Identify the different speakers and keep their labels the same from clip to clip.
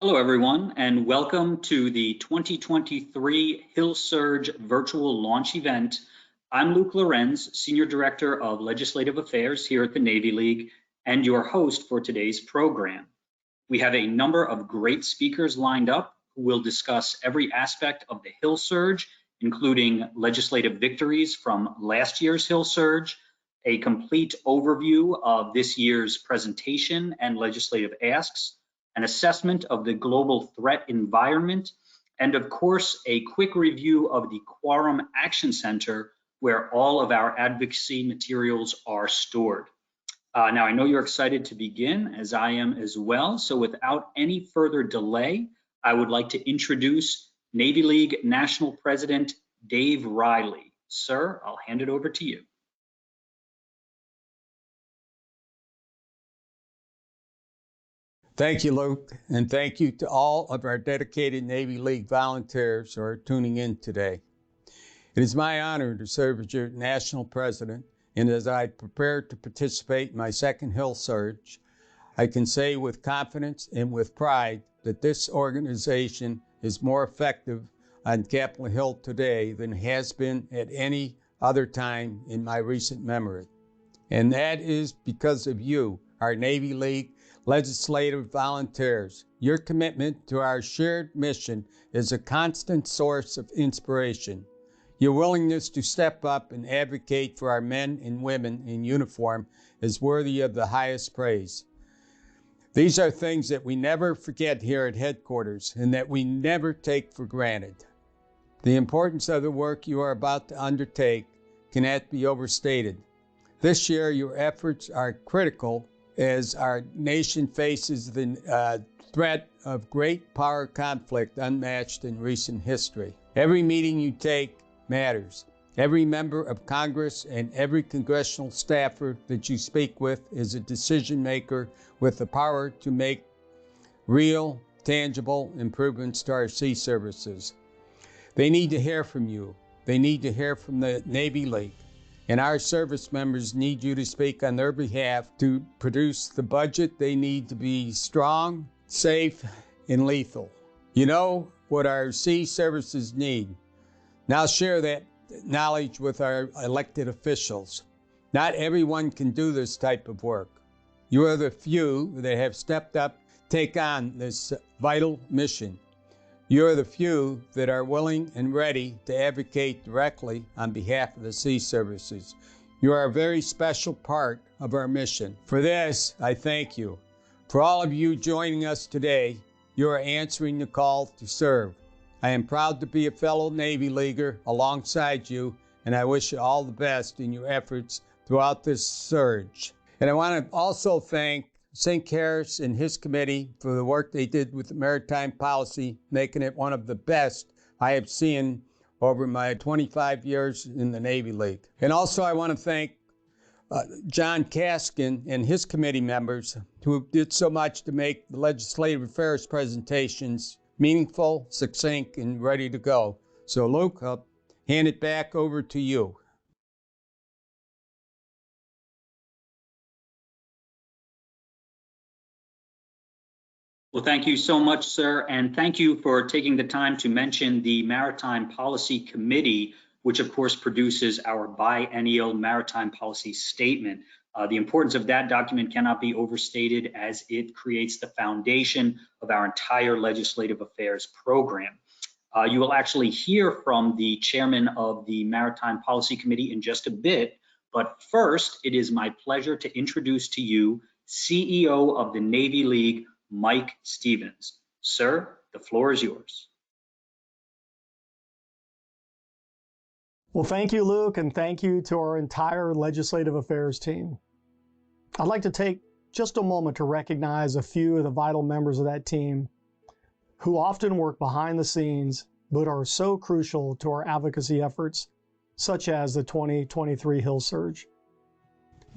Speaker 1: Hello, everyone, and welcome to the 2023 Hill Surge virtual launch event. I'm Luke Lorenz, Senior Director of Legislative Affairs here at the Navy League, and your host for today's program. We have a number of great speakers lined up who will discuss every aspect of the Hill Surge, including legislative victories from last year's Hill Surge, a complete overview of this year's presentation and legislative asks, an assessment of the global threat environment, and of course, a quick review of the Quorum Action Center, where all of our advocacy materials are stored. Now, I know you're excited to begin, as I am as well. So without any further delay, I would like to introduce Navy League National President Dave Riley. Sir, I'll hand it over to you.
Speaker 2: Thank you, Luke, and thank you to all of our dedicated Navy League volunteers who are tuning in today. It is my honor to serve as your national president, and as I prepare to participate in my second Hill Surge, I can say with confidence and with pride that this organization is more effective on Capitol Hill today than it has been at any other time in my recent memory. And that is because of you, our Navy League legislative volunteers. Your commitment to our shared mission is a constant source of inspiration. Your willingness to step up and advocate for our men and women in uniform is worthy of the highest praise. These are things that we never forget here at headquarters and that we never take for granted. The importance of the work you are about to undertake cannot be overstated. This year, your efforts are critical as our nation faces the threat of great power conflict unmatched in recent history. Every meeting you take matters. Every member of Congress and every congressional staffer that you speak with is a decision maker with the power to make real, tangible improvements to our sea services. They need to hear from you. They need to hear from the Navy League. And our service members need you to speak on their behalf to produce the budget they need to be strong, safe, and lethal. You know what our sea services need. Now share that knowledge with our elected officials. Not everyone can do this type of work. You are the few that have stepped up, take on this vital mission. You are the few that are willing and ready to advocate directly on behalf of the sea services. You are a very special part of our mission. For this, I thank you. For all of you joining us today, you are answering the call to serve. I am proud to be a fellow Navy Leaguer alongside you, and I wish you all the best in your efforts throughout this surge. And I want to also thank St. Harris and his committee for the work they did with the maritime policy, making it one of the best I have seen over my 25 years in the Navy League. And also I want to thank John Kaskin and his committee members who did so much to make the legislative affairs presentations meaningful, succinct, and ready to go. So Luke, I'll hand it back over to you.
Speaker 1: Well, thank you so much, sir, and thank you for taking the time to mention the Maritime Policy Committee, which of course produces our biennial maritime policy statement. The importance of that document cannot be overstated as it creates the foundation of our entire legislative affairs program. You will actually hear from the chairman of the Maritime Policy Committee in just a bit, but first, it is my pleasure to introduce to you CEO of the Navy League, Mike Stevens. Sir, the floor is yours.
Speaker 3: Well, thank you, Luke, and thank you to our entire legislative affairs team. I'd like to take just a moment to recognize a few of the vital members of that team who often work behind the scenes but are so crucial to our advocacy efforts, such as the 2023 Hill Surge.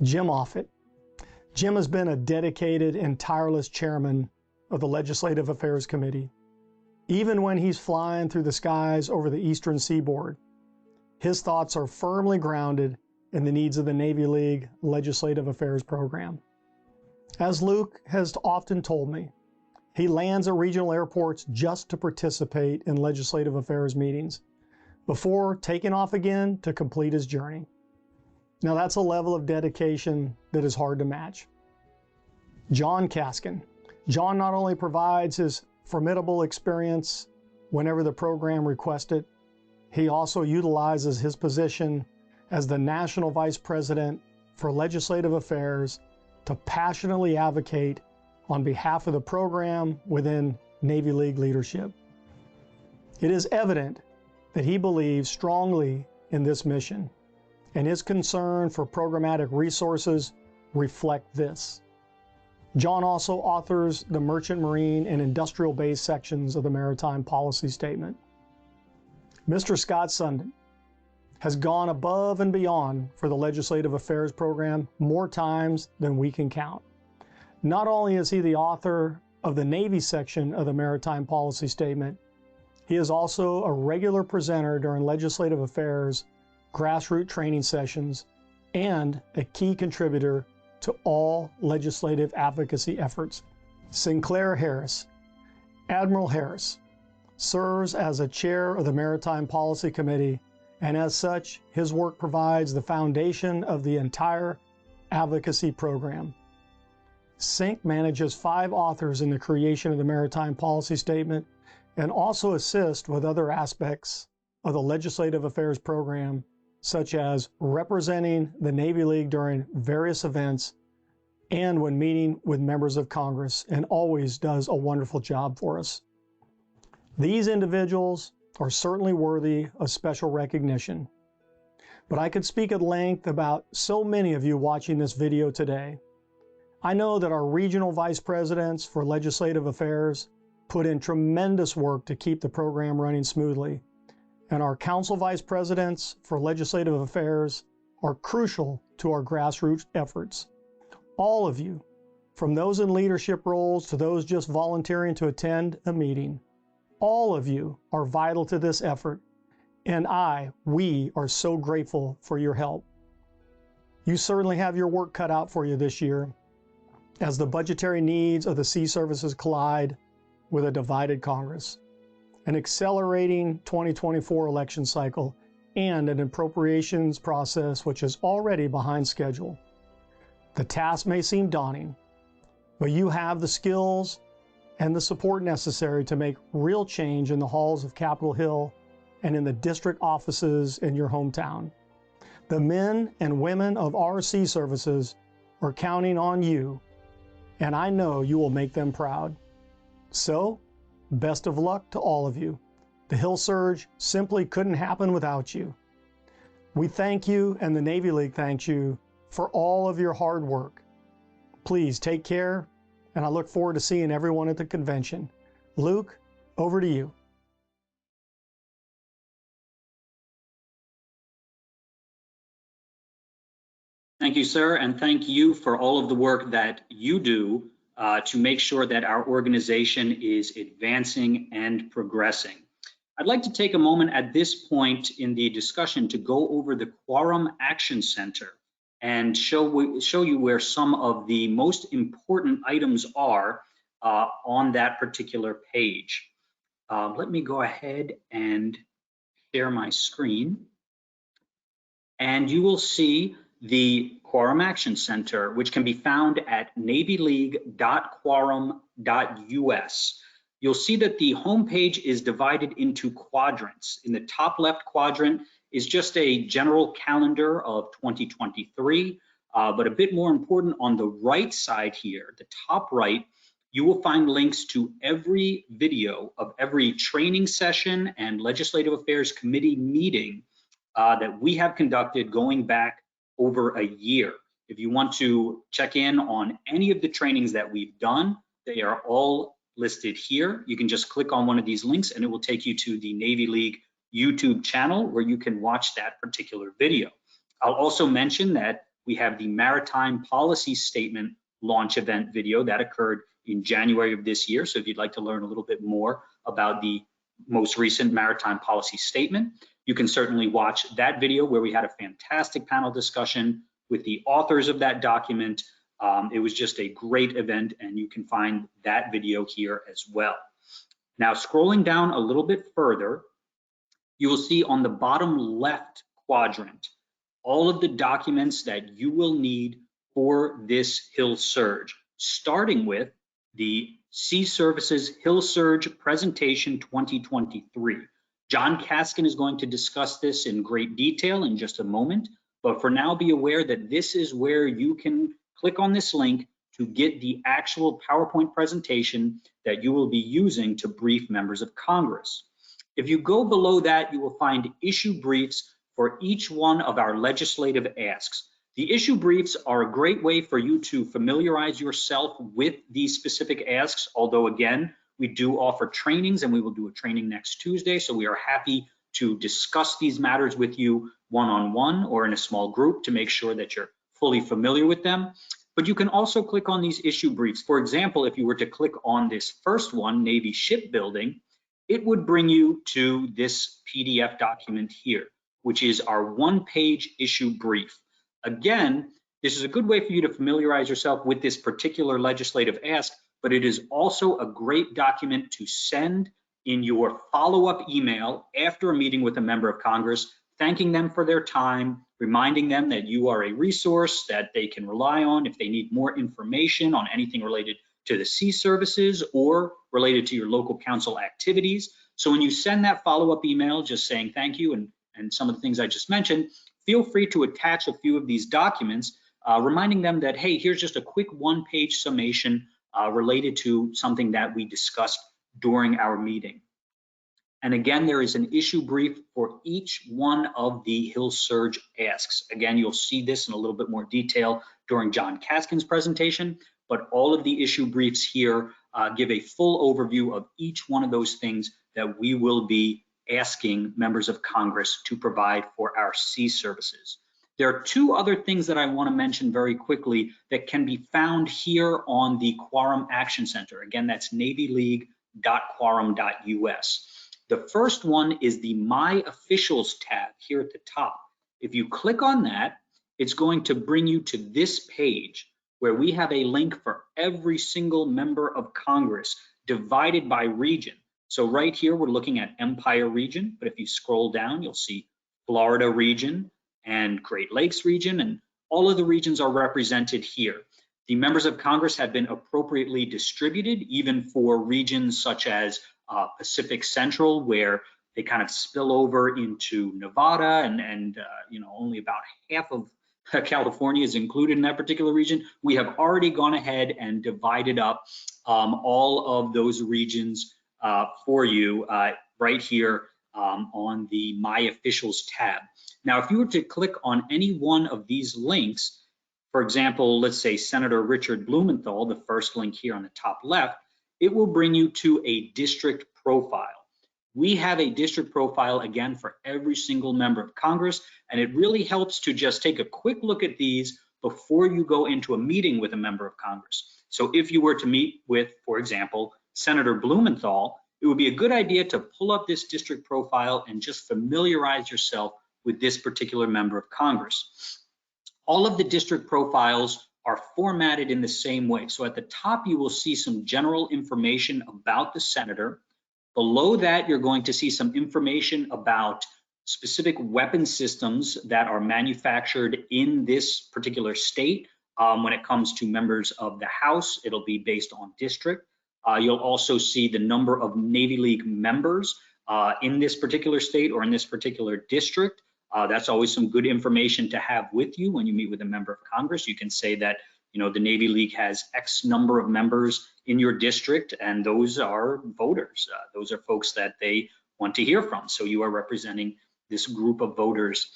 Speaker 3: Jim Offutt. Jim has been a dedicated and tireless chairman of the Legislative Affairs Committee. Even when he's flying through the skies over the eastern seaboard, his thoughts are firmly grounded in the needs of the Navy League Legislative Affairs Program. As Luke has often told me, He lands at regional airports just to participate in legislative affairs meetings before taking off again to complete his journey. Now that's a level of dedication that is hard to match. John Kaskin. John not only provides his formidable experience whenever the program requests it, he also utilizes his position as the National Vice President for Legislative Affairs to passionately advocate on behalf of the program within Navy League leadership. It is evident that he believes strongly in this mission, and his concern for programmatic resources reflect this. John also authors the Merchant Marine and Industrial Base sections of the Maritime Policy Statement. Mr. Scott Sundin has gone above and beyond for the Legislative Affairs program more times than we can count. Not only is he the author of the Navy section of the Maritime Policy Statement, he is also a regular presenter during Legislative Affairs grassroots training sessions and a key contributor to all legislative advocacy efforts. Sinclair Harris. Admiral Harris serves as a chair of the Maritime Policy Committee, and as such, his work provides the foundation of the entire advocacy program. SINC manages 5 authors in the creation of the Maritime Policy Statement and also assists with other aspects of the Legislative Affairs program, such as representing the Navy League during various events and when meeting with members of Congress, and always does a wonderful job for us. These individuals are certainly worthy of special recognition, but I could speak at length about so many of you watching this video today. I know that our regional vice presidents for legislative affairs put in tremendous work to keep the program running smoothly, and our council vice presidents for legislative affairs are crucial to our grassroots efforts. All of you, from those in leadership roles to those just volunteering to attend a meeting, all of you are vital to this effort, and we are so grateful for your help. You certainly have your work cut out for you this year, as the budgetary needs of the sea services collide with a divided Congress, an accelerating 2024 election cycle, and an appropriations process which is already behind schedule. The task may seem daunting, but you have the skills and the support necessary to make real change in the halls of Capitol Hill and in the district offices in your hometown. The men and women of our sea services are counting on you, and I know you will make them proud. So, best of luck to all of you. The Hill Surge simply couldn't happen without you. We thank you, and the Navy League thanks you for all of your hard work. Please take care, and I look forward to seeing everyone at the convention. Luke, over to you.
Speaker 1: Thank you, sir, and thank you for all of the work that you do to make sure that our organization is advancing and progressing. I'd like to take a moment at this point in the discussion to go over the Quorum Action Center and show you where some of the most important items are on that particular page. Let me go ahead and share my screen, and you will see the Quorum Action Center, which can be found at navyleague.quorum.us. You'll see that the homepage is divided into quadrants. In the top left quadrant is just a general calendar of 2023, but a bit more important, on the right side here, the top right, you will find links to every video of every training session and Legislative Affairs Committee meeting that we have conducted going back over a year. If you want to check in on any of the trainings that we've done, they are all listed here. You can just click on one of these links and it will take you to the Navy League YouTube channel where you can watch that particular video. I'll also mention that we have the Maritime Policy Statement launch event video that occurred in January of this year. So if you'd like to learn a little bit more about the most recent Maritime Policy Statement, you can certainly watch that video where we had a fantastic panel discussion with the authors of that document, It was just a great event, and you can find that video here as well. Now, scrolling down a little bit further, you will see on the bottom left quadrant all of the documents that you will need for this Hill Surge, starting with the Sea Services Hill Surge Presentation 2023. John Kaskin is going to discuss this in great detail in just a moment, but for now, be aware that this is where you can click on this link to get the actual PowerPoint presentation that you will be using to brief members of Congress. If you go below that, you will find issue briefs for each one of our legislative asks. The issue briefs are a great way for you to familiarize yourself with these specific asks, although again, we do offer trainings, and we will do a training next Tuesday, so we are happy to discuss these matters with you one-on-one or in a small group to make sure that you're fully familiar with them. But you can also click on these issue briefs. For example, if you were to click on this first one, Navy Shipbuilding, it would bring you to this PDF document here, which is our one-page issue brief. Again, this is a good way for you to familiarize yourself with this particular legislative ask, but it is also a great document to send in your follow-up email after a meeting with a member of Congress, thanking them for their time, reminding them that you are a resource that they can rely on if they need more information on anything related to the sea services or related to your local council activities. So when you send that follow-up email just saying thank you and some of the things I just mentioned, feel free to attach a few of these documents, reminding them that, hey, here's just a quick one-page summation related to something that we discussed during our meeting. And again, there is an issue brief for each one of the Hill Surge asks. Again, you'll see this in a little bit more detail during John Kaskin's presentation, but all of the issue briefs here give a full overview of each one of those things that we will be asking members of Congress to provide for our sea services. There are two other things that I want to mention very quickly that can be found here on the Quorum Action Center. Again, that's navyleague.quorum.us. The first one is the My Officials tab here at the top. If you click on that, it's going to bring you to this page where we have a link for every single member of Congress divided by region. So right here, we're looking at Empire region, but if you scroll down, you'll see Florida region and Great Lakes region, and all of the regions are represented here. The members of Congress have been appropriately distributed, even for regions such as Pacific Central, where they kind of spill over into Nevada, and you know, only about half of California is included in that particular region. We have already gone ahead and divided up all of those regions for you right here on the My Officials tab. Now, if you were to click on any one of these links, for example, let's say Senator Richard Blumenthal, the first link here on the top left, it will bring you to a district profile. We have a district profile, again, for every single member of Congress, and it really helps to just take a quick look at these before you go into a meeting with a member of Congress. So if you were to meet with, for example, Senator Blumenthal, it would be a good idea to pull up this district profile and just familiarize yourself with this particular member of Congress. All of the district profiles are formatted in the same way. So at the top, you will see some general information about the senator. Below that, you're going to see some information about specific weapon systems that are manufactured in this particular state. When it comes to members of the House, it'll be based on district. You'll also see the number of Navy League members in this particular state or in this particular district. That's always some good information to have with you when you meet with a member of Congress. You can say that, you know, the Navy League has X number of members in your district, and those are voters. Those are folks that they want to hear from. So you are representing this group of voters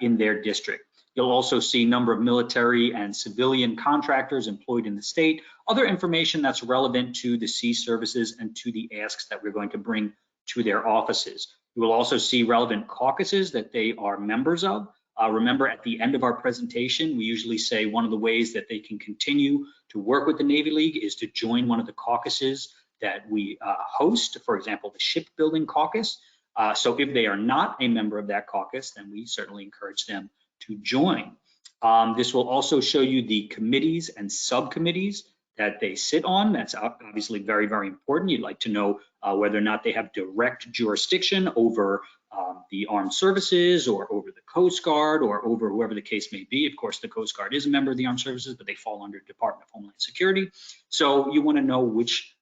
Speaker 1: in their district. You'll also see number of military and civilian contractors employed in the state, other information that's relevant to the sea services and to the asks that we're going to bring to their offices. You will also see relevant caucuses that they are members of. Remember, at the end of our presentation, we usually say one of the ways that they can continue to work with the Navy League is to join one of the caucuses that we host, for example, the Shipbuilding Caucus. So if they are not a member of that caucus, then we certainly encourage them to join. This will also show you the committees and subcommittees that they sit on. That's obviously very, very important. You'd like to know whether or not they have direct jurisdiction over the armed services or over the Coast Guard or over whoever the case may be. Of course, the Coast Guard is a member of the armed services, but they fall under Department of Homeland Security. So you want to know which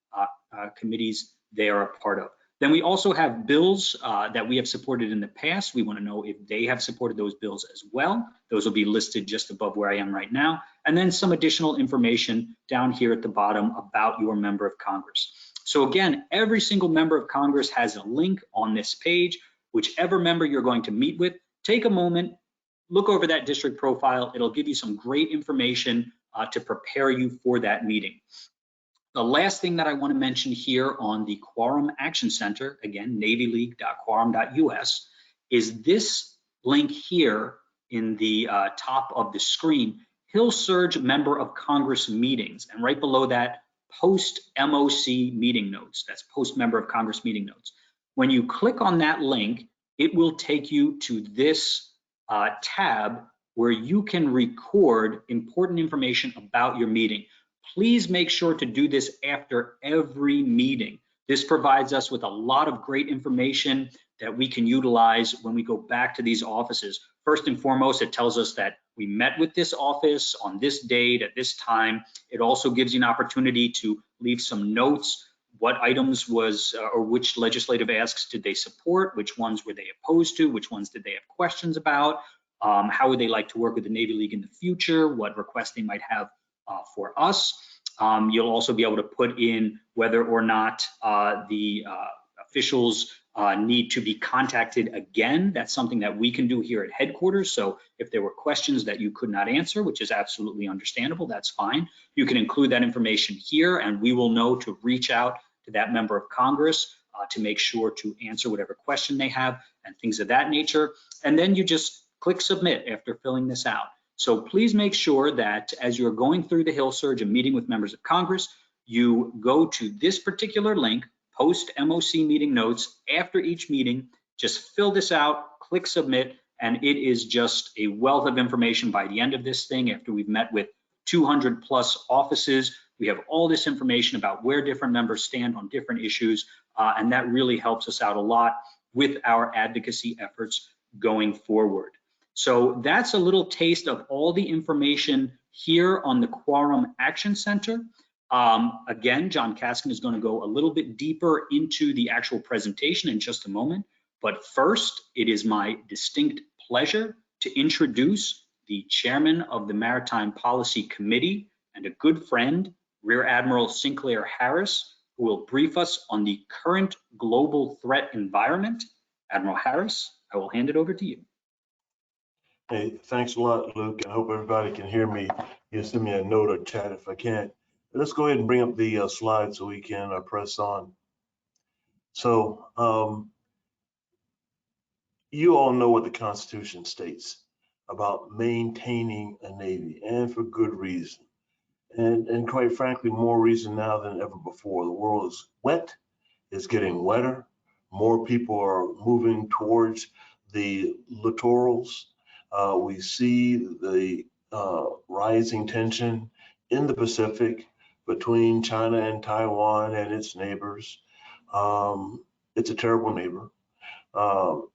Speaker 1: committees they are a part of. Then we also have bills that we have supported in the past. We want to know if they have supported those bills as well. Those will be listed just above where I am right now. And then some additional information down here at the bottom about your member of Congress. So again, every single member of Congress has a link on this page. Whichever member you're going to meet with, take a moment, look over that district profile. It'll give you some great information to prepare you for that meeting. The last thing that I want to mention here on the Quorum Action Center, again, navyleague.quorum.us, is this link here in the top of the screen, Hill Surge Member of Congress meetings, and right below that, post MOC meeting notes. That's post Member of Congress meeting notes. When you click on that link, it will take you to this tab where you can record important information about your meeting. Please make sure to do this after every meeting. This provides us with a lot of great information that we can utilize when we go back to these offices. First and foremost, it tells us that we met with this office on this date at this time. It also gives you an opportunity to leave some notes. What items was, or which legislative asks did they support? Which ones were they opposed to? Which ones did they have questions about? How would they like to work with the Navy League in the future? What requests they might have for us. You'll also be able to put in whether or not the officials need to be contacted again. That's something that we can do here at headquarters. So if there were questions that you could not answer, which is absolutely understandable, that's fine. You can include that information here and we will know to reach out to that member of Congress to make sure to answer whatever question they have and things of that nature. And then you just click submit after filling this out. So please make sure that as you're going through the Hill Surge and meeting with members of Congress, you go to this particular link, post MOC meeting notes. After each meeting, just fill this out, click submit, and it is just a wealth of information by the end of this thing. After we've met with 200 plus offices, we have all this information about where different members stand on different issues, and that really helps us out a lot with our advocacy efforts going forward. So that's a little taste of all the information here on the Quorum Action Center. Again, John Kaskin is going to go a little bit deeper into the actual presentation in just a moment. But first, it is my distinct pleasure to introduce the chairman of the Maritime Policy Committee and a good friend, Rear Admiral Sinclair Harris, who will brief us on the current global threat environment. Admiral Harris, I will hand it over to you.
Speaker 4: Hey, thanks a lot, Luke. I hope everybody can hear me. You send me a note or chat if I can't. Let's go ahead and bring up the slides so we can press on. So you all know what the Constitution states about maintaining a Navy, and for good reason. And quite frankly, more reason now than ever before. The world is wet, it's getting wetter. More people are moving towards the littorals. We see the rising tension in the Pacific between China and Taiwan and its neighbors. It's a terrible neighbor.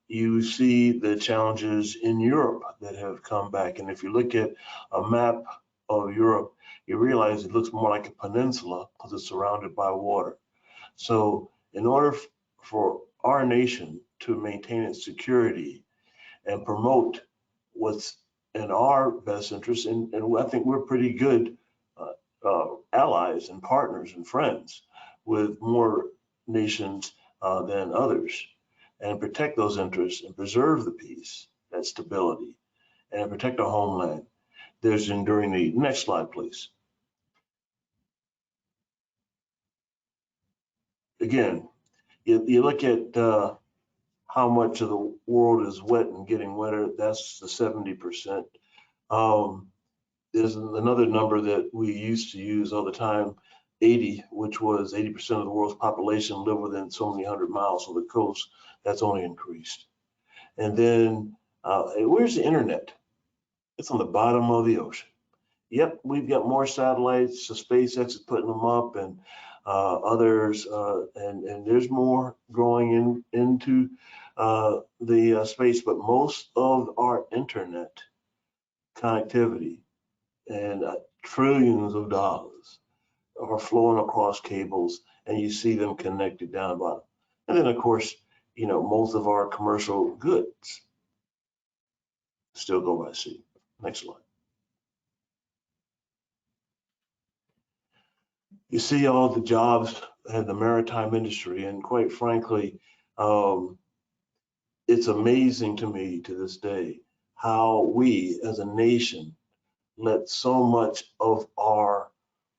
Speaker 4: You see the challenges in Europe that have come back. And if you look at a map of Europe, you realize it looks more like a peninsula because it's surrounded by water. So in order for our nation to maintain its security and promote what's in our best interest, and I think we're pretty good allies and partners and friends with more nations than others, and protect those interests and preserve the peace, that stability, and protect our homeland. There's enduring need. Next slide, please. Again, you look at how much of the world is wet and getting wetter. That's the 70%. There's another number that we used to use all the time, 80, which was 80% of the world's population live within so many 100 miles of the coast. That's only increased. And then where's the internet? It's on the bottom of the ocean. Yep, we've got more satellites. So SpaceX is putting them up, and others, and there's more growing into the space. But most of our internet connectivity and trillions of dollars are flowing across cables, and you see them connected down the bottom. And then, of course, most of our commercial goods still go by sea. Next slide. You see all the jobs in the maritime industry, and quite frankly, it's amazing to me to this day how we as a nation let so much of our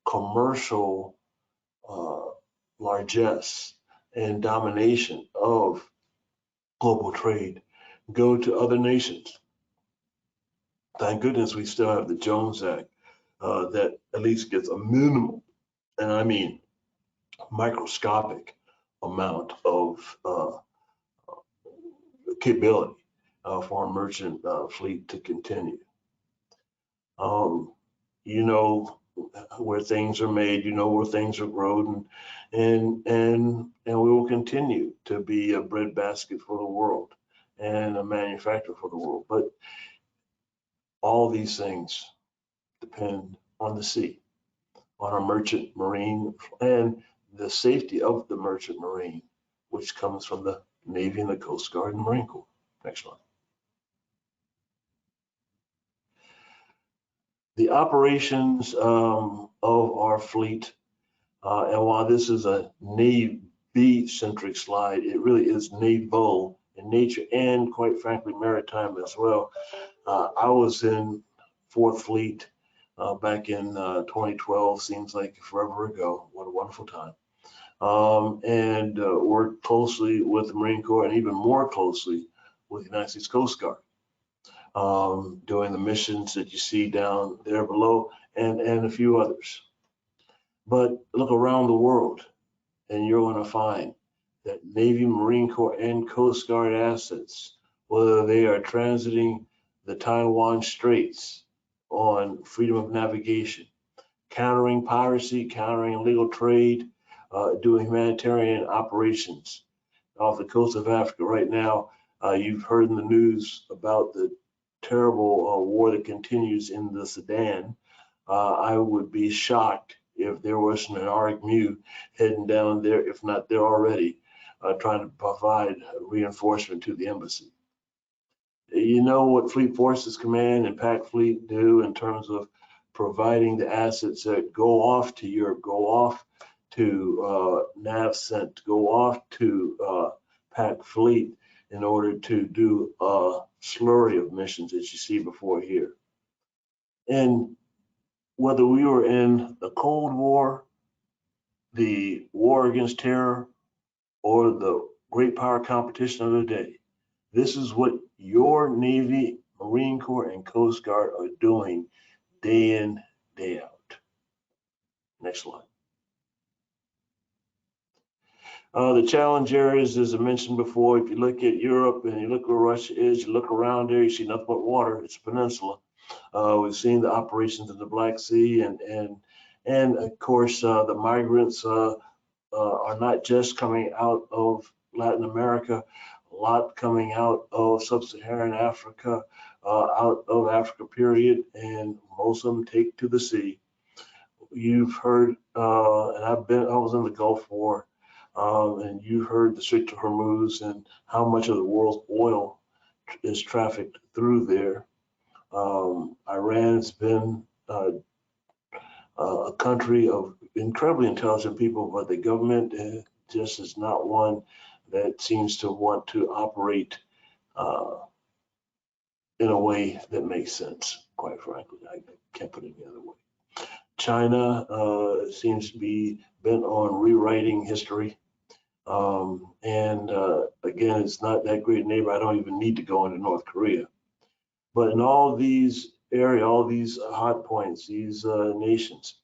Speaker 4: commercial largesse and domination of global trade go to other nations. Thank goodness we still have the Jones Act that at least gets a minimal, and I mean microscopic amount of capability for our merchant fleet to continue. You know where things are made, you know where things are grown, and we will continue to be a breadbasket for the world and a manufacturer for the world. But all these things depend on the sea, on our merchant marine, and the safety of the merchant marine, which comes from the Navy and the Coast Guard and Marine Corps. Next one. The operations of our fleet, and while this is a Navy-centric slide, it really is naval in nature and, quite frankly, maritime as well. I was in 4th Fleet back in 2012, seems like forever ago. What a wonderful time. And worked closely with the Marine Corps and even more closely with the United States Coast Guard, doing the missions that you see down there below and a few others. But look around the world and you're going to find that Navy, Marine Corps, and Coast Guard assets, whether they are transiting the Taiwan Straits on freedom of navigation, countering piracy, countering illegal trade, doing humanitarian operations off the coast of Africa. Right now, you've heard in the news about the terrible war that continues in the Sudan. I would be shocked if there wasn't an ARIC-MU heading down there, if not there already, trying to provide reinforcement to the embassy. You know what Fleet Forces Command and PAC Fleet do in terms of providing the assets that go off to Europe, go off to NAVCENT, go off to PAC Fleet in order to do a slurry of missions that you see before here. And whether we were in the Cold War, the war against terror, or the great power competition of the day, this is what your Navy, Marine Corps, and Coast Guard are doing day in, day out. Next slide. The challenge areas, as I mentioned before, if you look at Europe and you look where Russia is, you look around there, you see nothing but water. It's a peninsula. We've seen the operations in the Black Sea, and of course the migrants are not just coming out of Latin America, a lot coming out of sub-Saharan Africa, out of Africa period, and most of them take to the sea. You've heard, and I was in the Gulf War, and you heard the Strait of Hormuz and how much of the world's oil is trafficked through there. Iran's been a country of incredibly intelligent people, but the government just is not one that seems to want to operate in a way that makes sense, quite frankly. I can't put it any other way. China seems to be bent on rewriting history. And again, it's not that great a neighbor. I don't even need to go into North Korea. But in all these areas, all these hot points, these nations,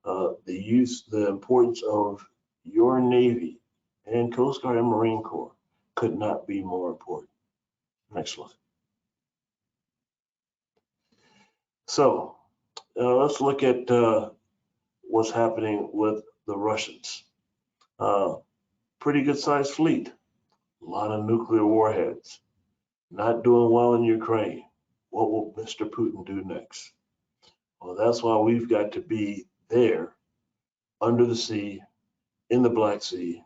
Speaker 4: the importance of your Navy and Coast Guard and Marine Corps could not be more important. Next slide. So let's look at what's happening with the Russians. Pretty good sized fleet, a lot of nuclear warheads, not doing well in Ukraine. What will Mr. Putin do next? Well, that's why we've got to be there under the sea, in the Black Sea,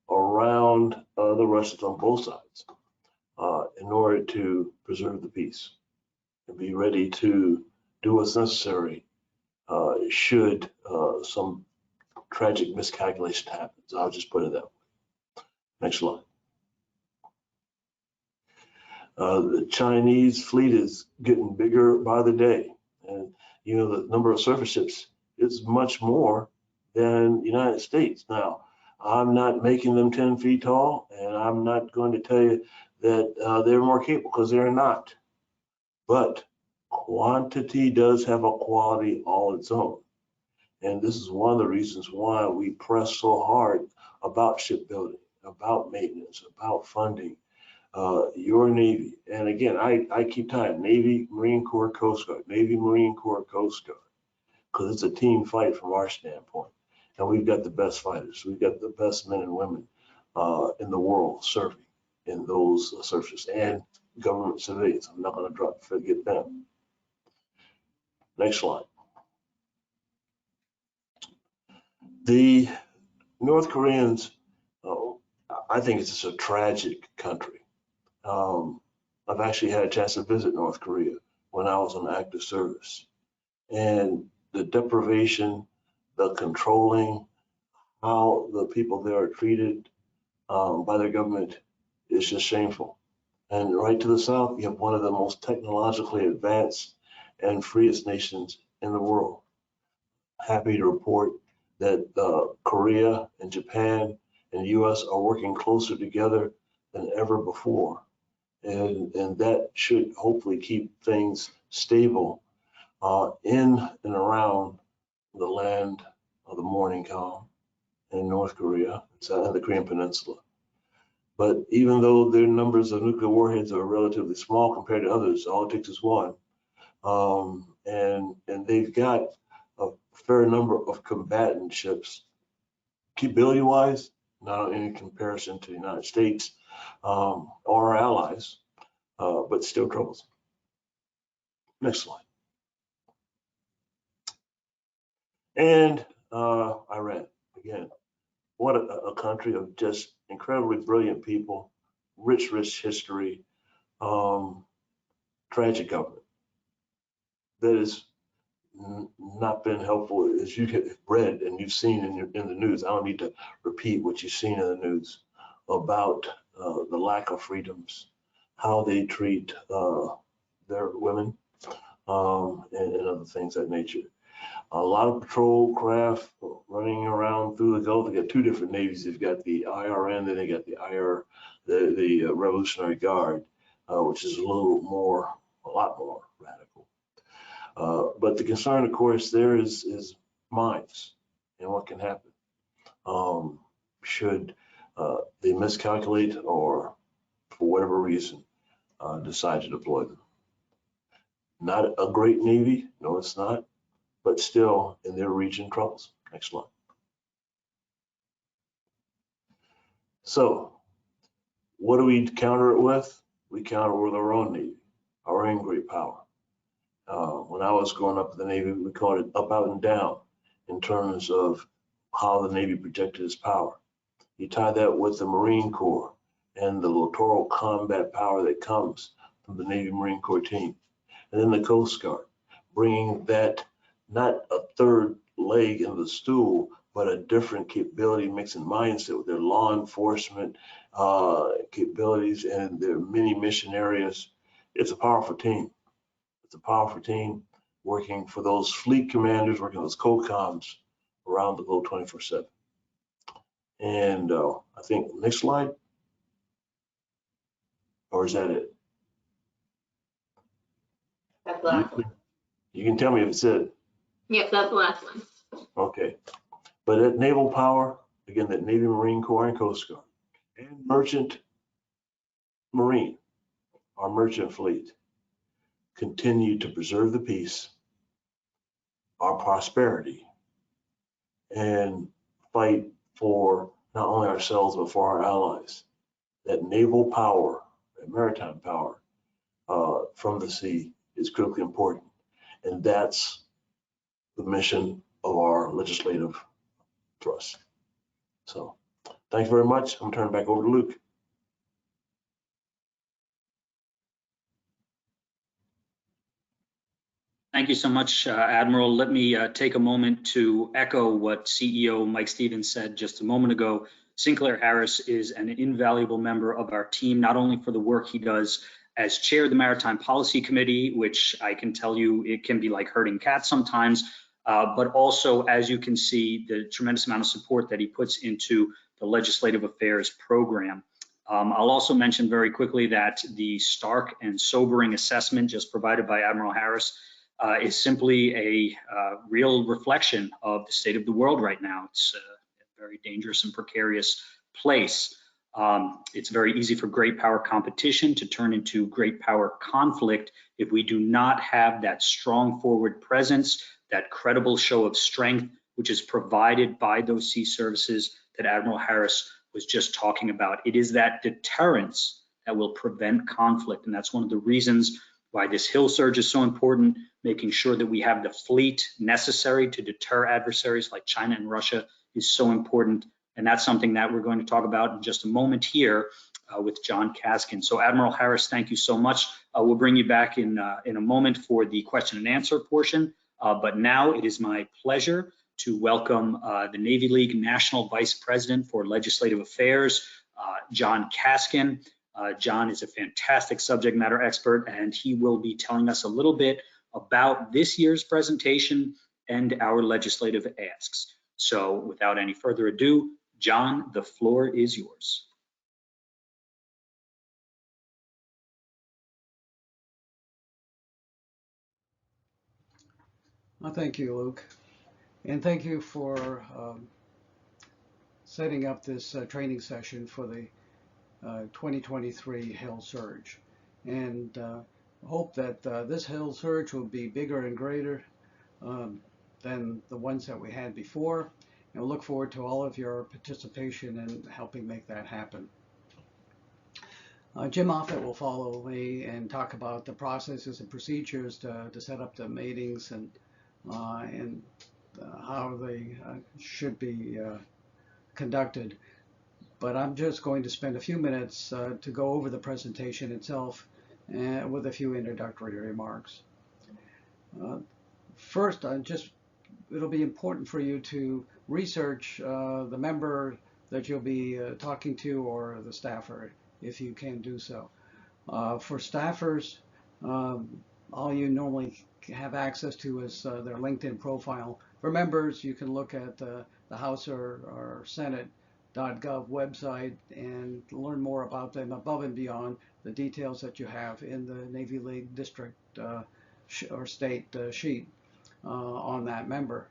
Speaker 4: around the Russians on both sides in order to preserve the peace and be ready to do what's necessary should some tragic miscalculation happen. I'll just put it that way. Next slide. The Chinese fleet is getting bigger by the day. And, you know, the number of surface ships is much more than the United States. Now, I'm not making them 10 feet tall, and I'm not going to tell you that they're more capable, because they're not. But quantity does have a quality all its own. And this is one of the reasons why we press so hard about shipbuilding, about maintenance, about funding your Navy. And again, I keep tying Navy, Marine Corps, Coast Guard, Navy, Marine Corps, Coast Guard, because it's a team fight from our standpoint. And we've got the best fighters. We've got the best men and women in the world serving in those services, and government civilians. I'm not going to forget them. Next slide. The North Koreans, I think it's just a tragic country. I've actually had a chance to visit North Korea when I was on active service. And the deprivation, the controlling, how the people there are treated by their government is just shameful. And right to the south, you have one of the most technologically advanced and freest nations in the world. Happy to report that Korea and Japan and the US are working closer together than ever before. And that should hopefully keep things stable in and around the land of the Morning Calm in North Korea and the Korean Peninsula. But even though their numbers of nuclear warheads are relatively small compared to others, all it takes is one. And they've got a fair number of combatant ships. Capability-wise, not in comparison to the United States or our allies, but still troublesome. Next slide. And Iran, again, what a country of just incredibly brilliant people, rich history, tragic government that has not been helpful, as you have read and you've seen in the news. I don't need to repeat what you've seen in the news about the lack of freedoms, how they treat their women, and other things of that nature. A lot of patrol craft running around through the Gulf. They got two different navies. They've got the IRN, then they got the the Revolutionary Guard, which is a lot more radical. But the concern, of course, there is mines and what can happen should they miscalculate or, for whatever reason, decide to deploy them. Not a great Navy, no, it's not, but still in their region troubles. Next slide. So what do we counter it with? We counter with our own Navy, our own great power. When I was growing up in the Navy, we called it up, out, and down in terms of how the Navy projected its power. You tie that with the Marine Corps and the littoral combat power that comes from the Navy Marine Corps team. And then the Coast Guard, bringing that, not a third leg in the stool, but a different capability mix and mindset with their law enforcement capabilities and their many mission areas. It's a powerful team. It's a powerful team working for those fleet commanders, working those COCOMs around the globe 24/7. And I think next slide, or is that it?
Speaker 5: That's the last one.
Speaker 4: You can tell me if it's it.
Speaker 5: Yep, that's the last one.
Speaker 4: Okay. But at naval power, again, that Navy, Marine Corps, and Coast Guard, and merchant marine, our merchant fleet, continue to preserve the peace our prosperity and fight for not only ourselves, but for our allies. That naval power, that maritime power from the sea is critically important. And that's the mission of our legislative thrust. So thanks very much. I'm turning it back over to Luke.
Speaker 1: Thank you so much, Admiral. Let me take a moment to echo what CEO Mike Stevens said just a moment ago. Sinclair Harris is an invaluable member of our team, not only for the work he does as chair of the Maritime Policy Committee, which I can tell you it can be like herding cats sometimes, but also, as you can see, the tremendous amount of support that he puts into the Legislative Affairs program. I'll also mention very quickly that the stark and sobering assessment just provided by Admiral Harris is simply a real reflection of the state of the world right now. It's a very dangerous and precarious place. It's very easy for great power competition to turn into great power conflict if we do not have that strong forward presence, that credible show of strength, which is provided by those sea services that Admiral Harris was just talking about. It is that deterrence that will prevent conflict, and that's one of the reasons why this Hill Surge is so important. Making sure that we have the fleet necessary to deter adversaries like China and Russia is so important. And that's something that we're going to talk about in just a moment here with John Kaskin. So Admiral Harris, thank you so much. We'll bring you back in a moment for the question and answer portion. But now it is my pleasure to welcome the Navy League National Vice President for Legislative Affairs, John Kaskin. John is a fantastic subject matter expert, and he will be telling us a little bit about this year's presentation and our legislative asks. So without any further ado, John, the floor is yours.
Speaker 6: Well, thank you, Luke. And thank you for setting up this training session for the 2023 Hill Surge. And hope that this Hill Surge will be bigger and greater than the ones that we had before. And we'll look forward to all of your participation in helping make that happen. Jim Moffitt will follow me and talk about the processes and procedures to set up the meetings and how they should be conducted. But I'm just going to spend a few minutes to go over the presentation itself with a few introductory remarks. First, it'll be important for you to research the member that you'll be talking to or the staffer, if you can do so. For staffers, all you normally have access to is their LinkedIn profile. For members, you can look at the House or Senate.gov website and learn more about them above and beyond the details that you have in the Navy League district or state sheet on that member.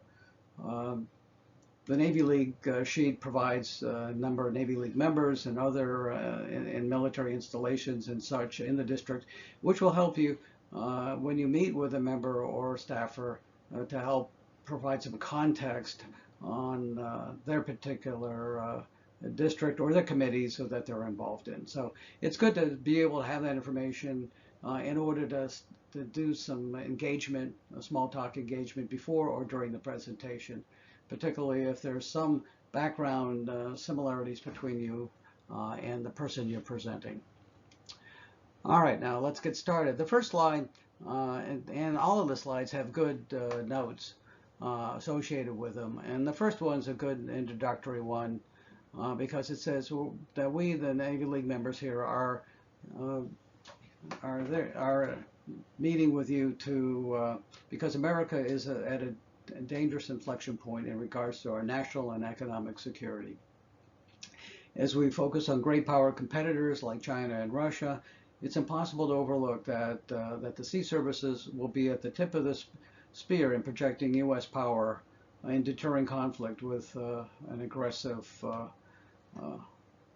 Speaker 6: The Navy League sheet provides a number of Navy League members and other in military installations and such in the district, which will help you when you meet with a member or staffer to help provide some context on their particular district or the committees so that they're involved in. So it's good to be able to have that information in order to do some engagement, a small talk engagement before or during the presentation, particularly if there's some background similarities between you and the person you're presenting. All right, now let's get started. The first slide, and all of the slides have good notes associated with them. And the first one's a good introductory one because it says that we, the Navy League members here, are meeting with you to because America is at a dangerous inflection point in regards to our national and economic security. As we focus on great power competitors like China and Russia, it's impossible to overlook that the sea services will be at the tip of this spear in projecting U.S. power in deterring conflict with an aggressive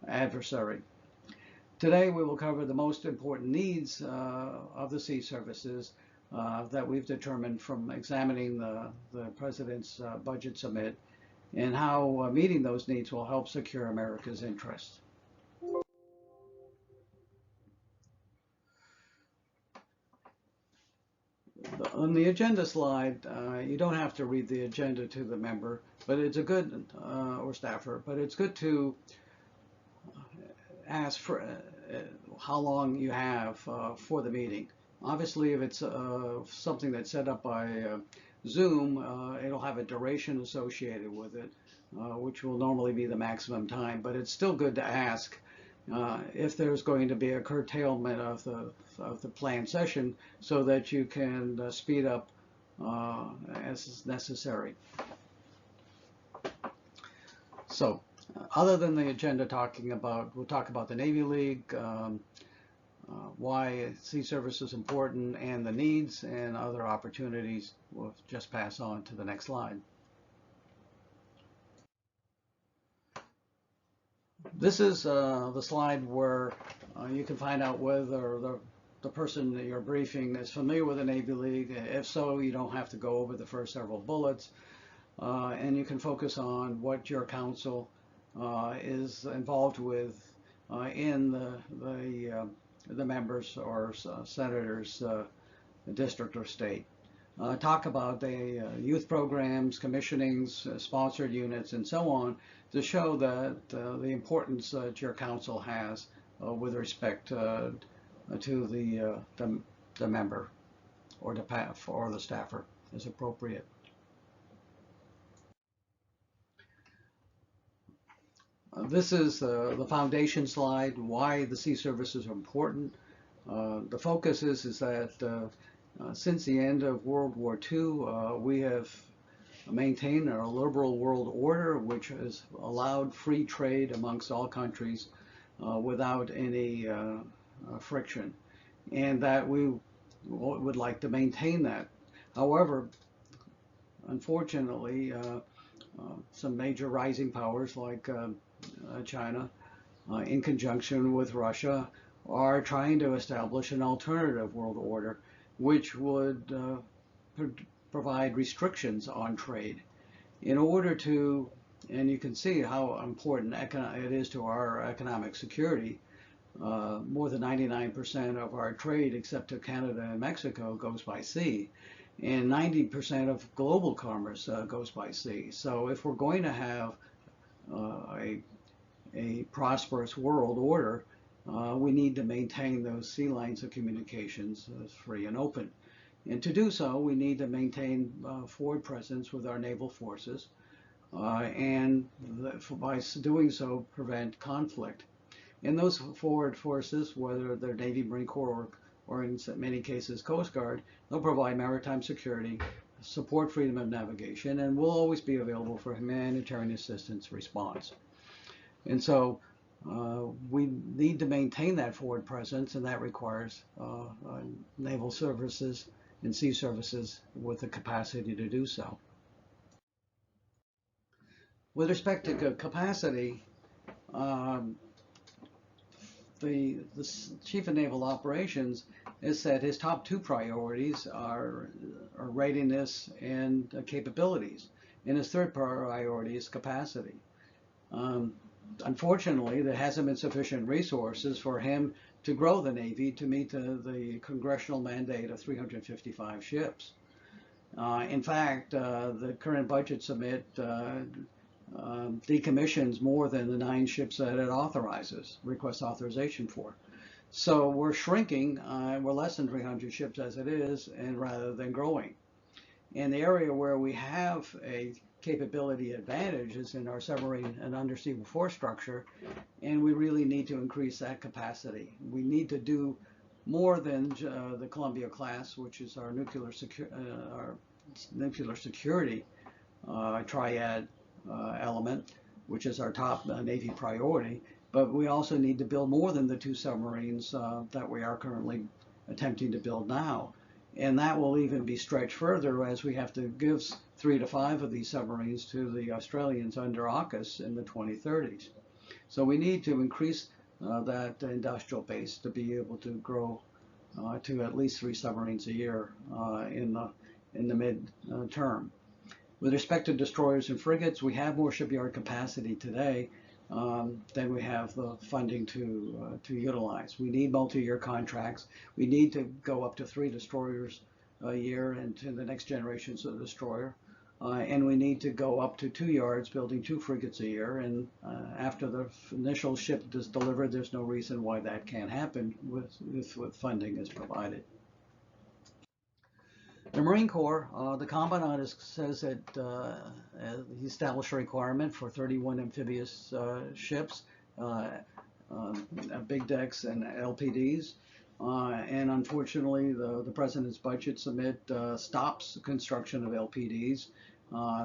Speaker 6: adversary. Today we will cover the most important needs of the sea services, that we've determined from examining the President's budget submit, and how meeting those needs will help secure America's interests. On the agenda slide, you don't have to read the agenda to the member, but it's a good, or staffer, but it's good to ask for how long you have for the meeting. Obviously, if it's something that's set up by Zoom, it'll have a duration associated with it, which will normally be the maximum time, but it's still good to ask if there's going to be a curtailment of the planned session so that you can speed up as necessary. So, other than the agenda we'll talk about the Navy League, why sea service is important, and the needs and other opportunities. We'll just pass on to the next slide. This is the slide where you can find out whether the person that you're briefing is familiar with the Navy League. If so, you don't have to go over the first several bullets, and you can focus on what your council is involved with in the members or senators' district or state. Talk about the youth programs, commissionings, sponsored units, and so on, to show that the importance that your council has with respect to the member or the PAF or the staffer is appropriate. This is the foundation slide, why the sea services are important. The focus is that since the end of World War II, we have maintained our liberal world order, which has allowed free trade amongst all countries without any friction, and that we would like to maintain that. However, unfortunately, some major rising powers like China, in conjunction with Russia, are trying to establish an alternative world order, which would provide restrictions on trade in order to, and you can see how important it is to our economic security. More than 99% of our trade, except to Canada and Mexico, goes by sea, and 90% of global commerce goes by sea. So if we're going to have a prosperous world order, we need to maintain those sea lines of communications as free and open. And to do so, we need to maintain forward presence with our naval forces, and by doing so, prevent conflict. And those forward forces, whether they're Navy, Marine Corps, or in many cases Coast Guard, they'll provide maritime security, support freedom of navigation, and will always be available for humanitarian assistance response. And so we need to maintain that forward presence, and that requires naval services and sea services with the capacity to do so. With respect to capacity, the Chief of Naval Operations has said his top two priorities are readiness and capabilities, and his third priority is capacity. Unfortunately, there hasn't been sufficient resources for him to grow the Navy to meet the congressional mandate of 355 ships. In fact, the current budget submit decommissions more than the 9 ships that it authorizes, requests authorization for. So we're shrinking, we're less than 300 ships as it is, and rather than growing. And the area where we have a capability advantage is in our submarine and undersea force structure, and we really need to increase that capacity. We need to do more than the Columbia class, which is our nuclear security triad element, which is our top Navy priority, but we also need to build more than the 2 submarines that we are currently attempting to build now. And that will even be stretched further as we have to give 3 to 5 of these submarines to the Australians under AUKUS in the 2030s. So we need to increase that industrial base to be able to grow to at least 3 submarines a year in the mid-term. With respect to destroyers and frigates, we have more shipyard capacity today than we have the funding to utilize. We need multi-year contracts. We need to go up to 3 destroyers a year into the next generations of destroyer. And we need to go up to 2 yards, building 2 frigates a year. And after the initial ship is delivered, there's no reason why that can't happen with funding is provided. The Marine Corps, the Commandant says that he established a requirement for 31 amphibious ships, big decks and LPDs. And unfortunately, the President's budget submit stops construction of LPDs,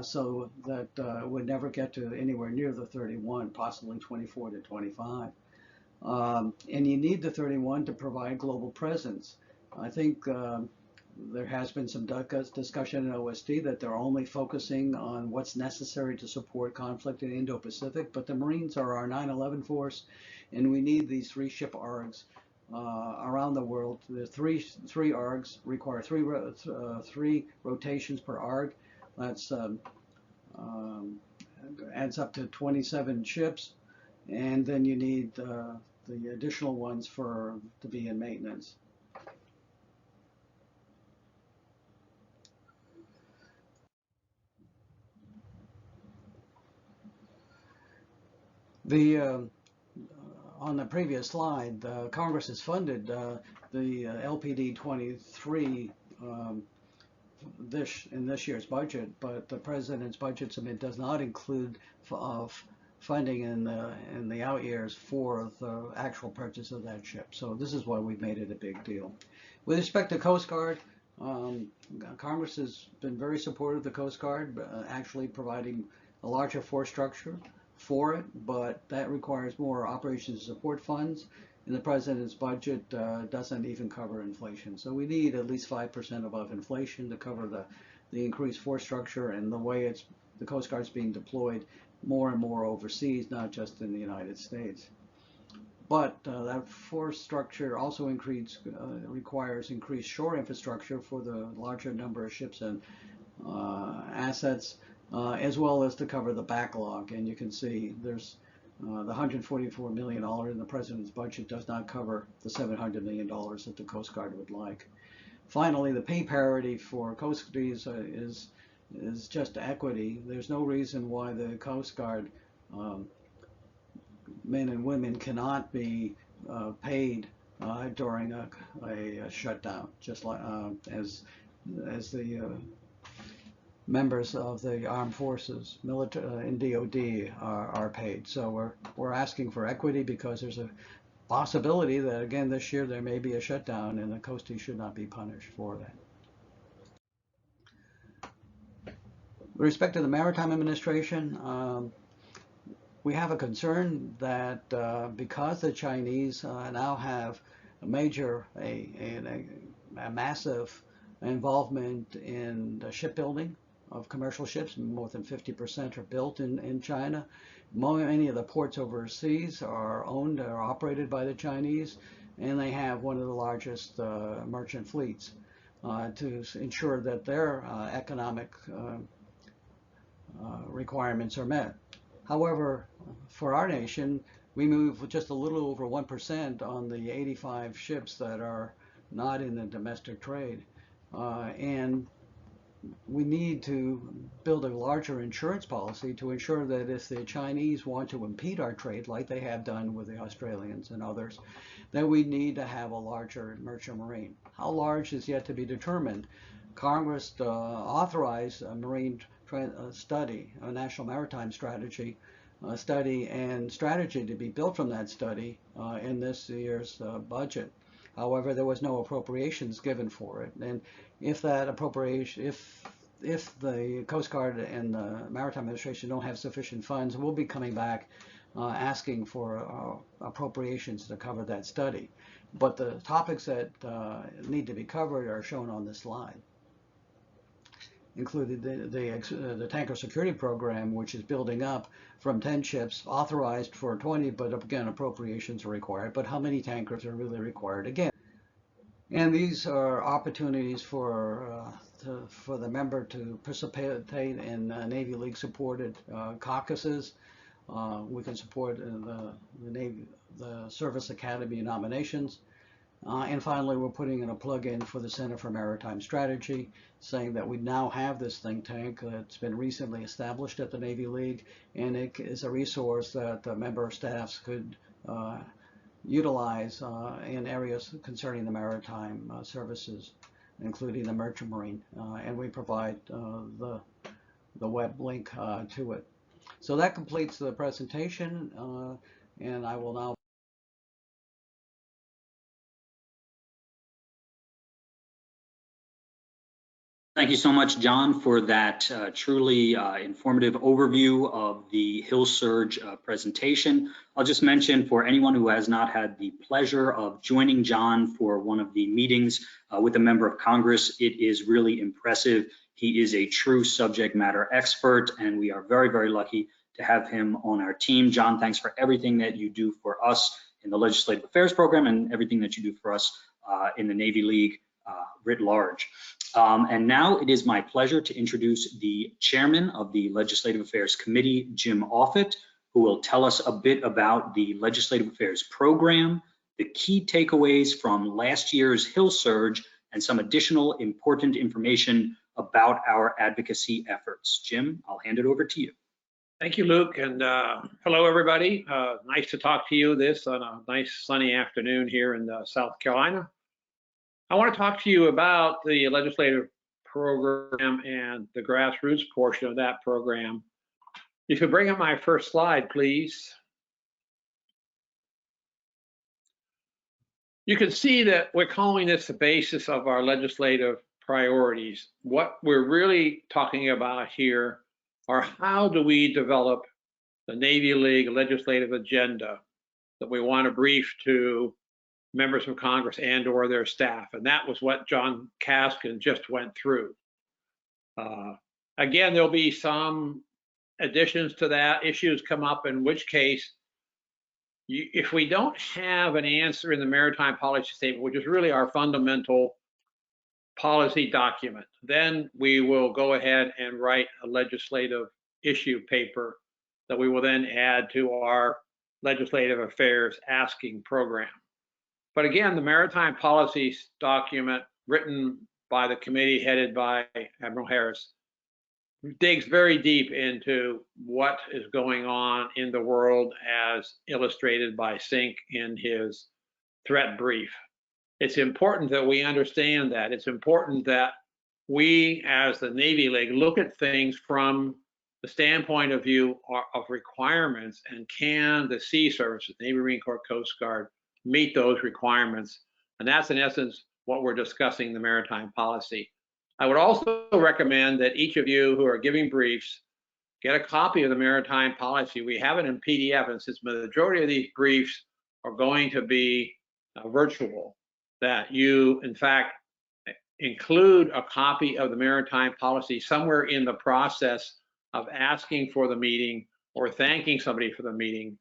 Speaker 6: so that would never get to anywhere near the 31, possibly 24 to 25. And you need the 31 to provide global presence. I think there has been some discussion in OSD that they're only focusing on what's necessary to support conflict in Indo-Pacific, but the Marines are our 9/11 force, and we need these 3 ship ARGs around the world. The three ARGs require 3 rotations per ARG. That's adds up to 27 ships, and then you need the additional ones to be in maintenance. On the previous slide, Congress has funded the LPD 23 in this year's budget, but the President's budget submit does not include funding in the out years for the actual purchase of that ship. So this is why we've made it a big deal. With respect to Coast Guard, Congress has been very supportive of the Coast Guard, actually providing a larger force structure for it, but that requires more operations support funds, and the President's budget doesn't even cover inflation. So we need at least 5% above inflation to cover the increased force structure and the way the Coast Guard's being deployed more and more overseas, not just in the United States. But that force structure also requires increased shore infrastructure for the larger number of ships and assets, as well as to cover the backlog. And you can see there's the $144 million in the President's budget does not cover the $700 million that the Coast Guard would like. Finally, the pay parity for Coast Guard is just equity. There's no reason why the Coast Guard men and women cannot be paid during a shutdown, just like as the members of the armed forces, military in DOD are paid. So we're asking for equity because there's a possibility that again this year there may be a shutdown, and the Coasties should not be punished for that. With respect to the Maritime Administration, we have a concern that because the Chinese now have a massive involvement in the shipbuilding of commercial ships, more than 50% are built in China. Many of the ports overseas are owned or operated by the Chinese, and they have one of the largest merchant fleets to ensure that their economic requirements are met. However, for our nation, we move just a little over 1% on the 85 ships that are not in the domestic trade. And we need to build a larger insurance policy to ensure that if the Chinese want to impede our trade, like they have done with the Australians and others, then we need to have a larger merchant marine. How large is yet to be determined. Congress authorized a marine study, a national maritime strategy study, and strategy to be built from that study in this year's budget. However, there was no appropriations given for it, and if that appropriation, if the Coast Guard and the Maritime Administration don't have sufficient funds, we'll be coming back asking for appropriations to cover that study. But the topics that need to be covered are shown on this slide. Included the tanker security program, which is building up from 10 ships, authorized for 20, but again, appropriations are required. But how many tankers are really required? Again, And these are opportunities for the member to participate in Navy League supported caucuses. We can support the Service Academy nominations. And finally, we're putting in a plug-in for the Center for Maritime Strategy, saying that we now have this think tank that's been recently established at the Navy League, and it is a resource that the member staffs could utilize in areas concerning the maritime services, including the Merchant Marine, and we provide the web link to it. So that completes the presentation, and I will now
Speaker 1: Thank you so much, John, for that truly informative overview of the Hill Surge presentation. I'll just mention for anyone who has not had the pleasure of joining John for one of the meetings with a member of Congress, it is really impressive. He is a true subject matter expert, and we are very, very lucky to have him on our team. John, thanks for everything that you do for us in the Legislative Affairs Program and everything that you do for us in the Navy League writ large. And now it is my pleasure to introduce the chairman of the Legislative Affairs Committee, Jim Offutt, who will tell us a bit about the Legislative Affairs Program, the key takeaways from last year's Hill Surge, and some additional important information about our advocacy efforts. Jim, I'll hand it over to you.
Speaker 7: Thank you, Luke, and hello, everybody. Nice to talk to you this on a nice sunny afternoon here in South Carolina. I want to talk to you about the legislative program and the grassroots portion of that program. If you bring up my first slide, please. You can see that we're calling this the basis of our legislative priorities. What we're really talking about here are how do we develop the Navy League legislative agenda that we want to brief to members of Congress and or their staff. And that was what John Kaskin just went through. Again, there'll be some additions to that. Issues come up, in which case, if we don't have an answer in the Maritime Policy Statement, which is really our fundamental policy document, then we will go ahead and write a legislative issue paper that we will then add to our legislative affairs asking program. But again, the Maritime Policy document written by the committee headed by Admiral Harris digs very deep into what is going on in the world as illustrated by Sink in his threat brief. It's important that we understand that. It's important that we, as the Navy League, look at things from the standpoint of view of requirements, and can the sea services, Navy, Marine Corps, Coast Guard, meet those requirements? And that's in essence what we're discussing, the maritime policy. I would also recommend that each of you who are giving briefs get a copy of the maritime policy. We have it in PDF, and since the majority of these briefs are going to be virtual, that you in fact include a copy of the maritime policy somewhere in the process of asking for the meeting or thanking somebody for the meeting.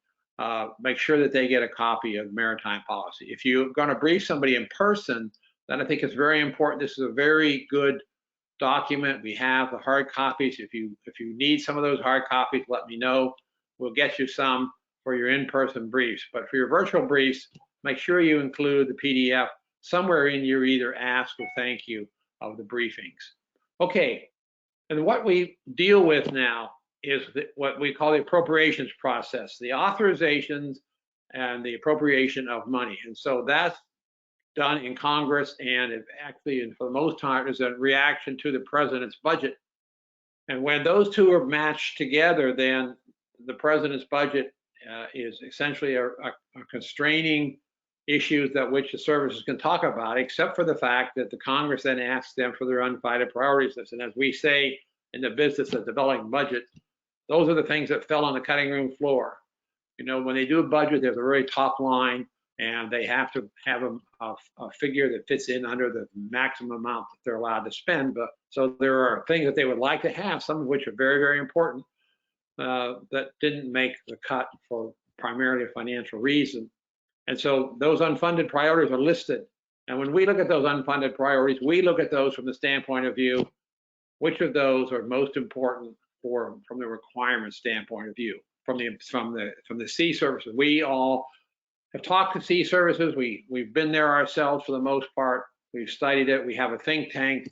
Speaker 7: Make sure that they get a copy of maritime policy. If you're going to brief somebody in person, then I think it's very important. This is a very good document. We have the hard copies. If you need some of those hard copies, let me know. We'll get you some for your in-person briefs. But for your virtual briefs, make sure you include the PDF somewhere in your either ask or thank you of the briefings. Okay, and what we deal with now is what we call the appropriations process, the authorizations and the appropriation of money. And so that's done in Congress, and it actually, and for the most part, is a reaction to the president's budget. And when those two are matched together, then the president's budget is essentially a constraining issues that which the services can talk about, except for the fact that the Congress then asks them for their undivided priorities list. And as we say in the business of developing budget, those are the things that fell on the cutting room floor. You know, when they do a budget, there's a very top line, and they have to have a figure that fits in under the maximum amount that they're allowed to spend. But so there are things that they would like to have, some of which are very, very important, that didn't make the cut for primarily a financial reason. And so those unfunded priorities are listed And when we look at those unfunded priorities, we look at those from the standpoint of view, which of those are most important from the requirement standpoint of view, from the C services. We all have talked to C services. We've been there ourselves for the most part. We've studied it. We have a think tank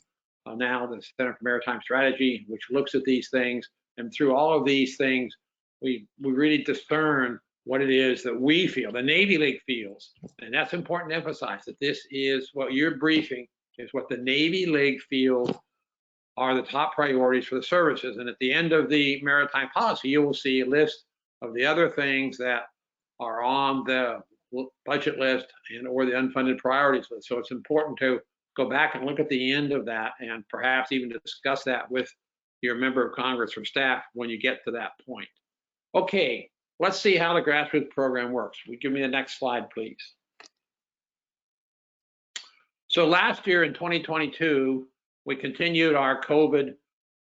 Speaker 7: now, the Center for Maritime Strategy, which looks at these things. And through all of these things, we really discern what it is that we feel, the Navy League feels. And that's important to emphasize, that this is what you're briefing, is what the Navy League feels are the top priorities for the services. And at the end of the maritime policy, you will see a list of the other things that are on the budget list and or the unfunded priorities list. So it's important to go back and look at the end of that and perhaps even discuss that with your member of Congress or staff when you get to that point. Okay, let's see how the grassroots program works. Will you give me the next slide, please? So last year in 2022, we continued our COVID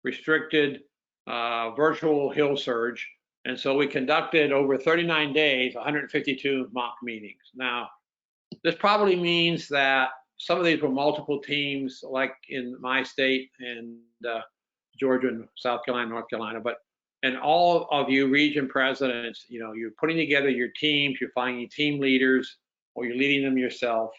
Speaker 7: restricted virtual Hill Surge. And so we conducted over 39 days, 152 mock meetings. Now, this probably means that some of these were multiple teams, like in my state and Georgia and South Carolina, North Carolina, and all of you region presidents, you know, you're putting together your teams, you're finding team leaders, or you're leading them yourself.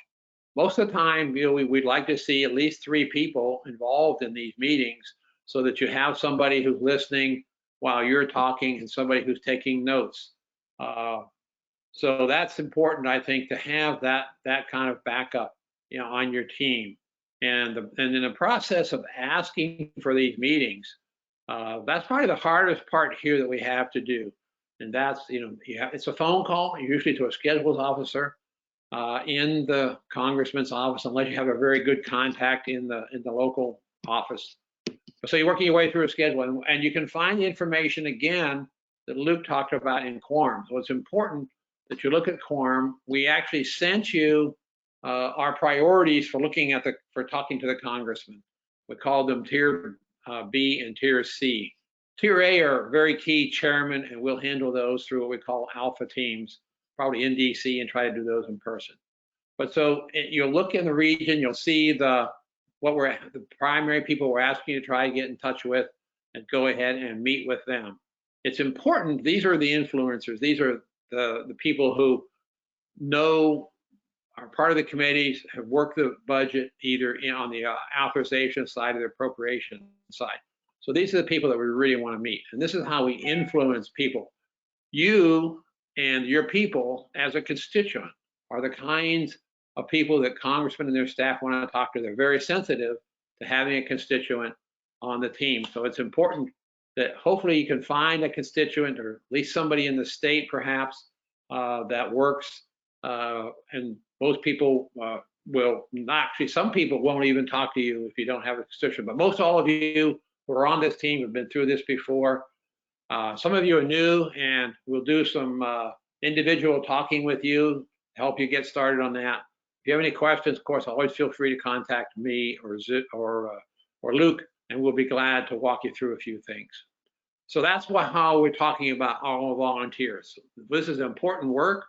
Speaker 7: Most of the time, you know, we'd like to see at least 3 people involved in these meetings so that you have somebody who's listening while you're talking and somebody who's taking notes. So that's important, I think, to have that kind of backup, you know, on your team. And in the process of asking for these meetings, that's probably the hardest part here that we have to do. And that's, you know, it's a phone call, usually to a schedules officer in the congressman's office, unless you have a very good contact in the local office. So you're working your way through a schedule, and you can find the information again that Luke talked about in quorum. So it's important that you look at quorum. We actually sent you our priorities for looking at for talking to the congressman. We called them Tier B and Tier C. Tier A are very key chairmen, and we'll handle those through what we call alpha teams, probably in DC, and try to do those in person. But so you'll look in the region, you'll see the primary people we're asking you to try to get in touch with, and go ahead and meet with them. It's important. These are the influencers. These are the people who know, are part of the committees, have worked the budget either on the authorization side or the appropriation side. So these are the people that we really want to meet. And this is how we influence people. You and your people as a constituent are the kinds of people that congressmen and their staff want to talk to. They're very sensitive to having a constituent on the team. So it's important that hopefully you can find a constituent, or at least somebody in the state perhaps, that works. And most people will not, actually some people won't even talk to you if you don't have a constituent, but most all of you who are on this team have been through this before. Some of you are new, and we'll do some individual talking with you, help you get started on that. If you have any questions, of course, always feel free to contact me or Luke, and we'll be glad to walk you through a few things. So that's how we're talking about all volunteers. This is important work.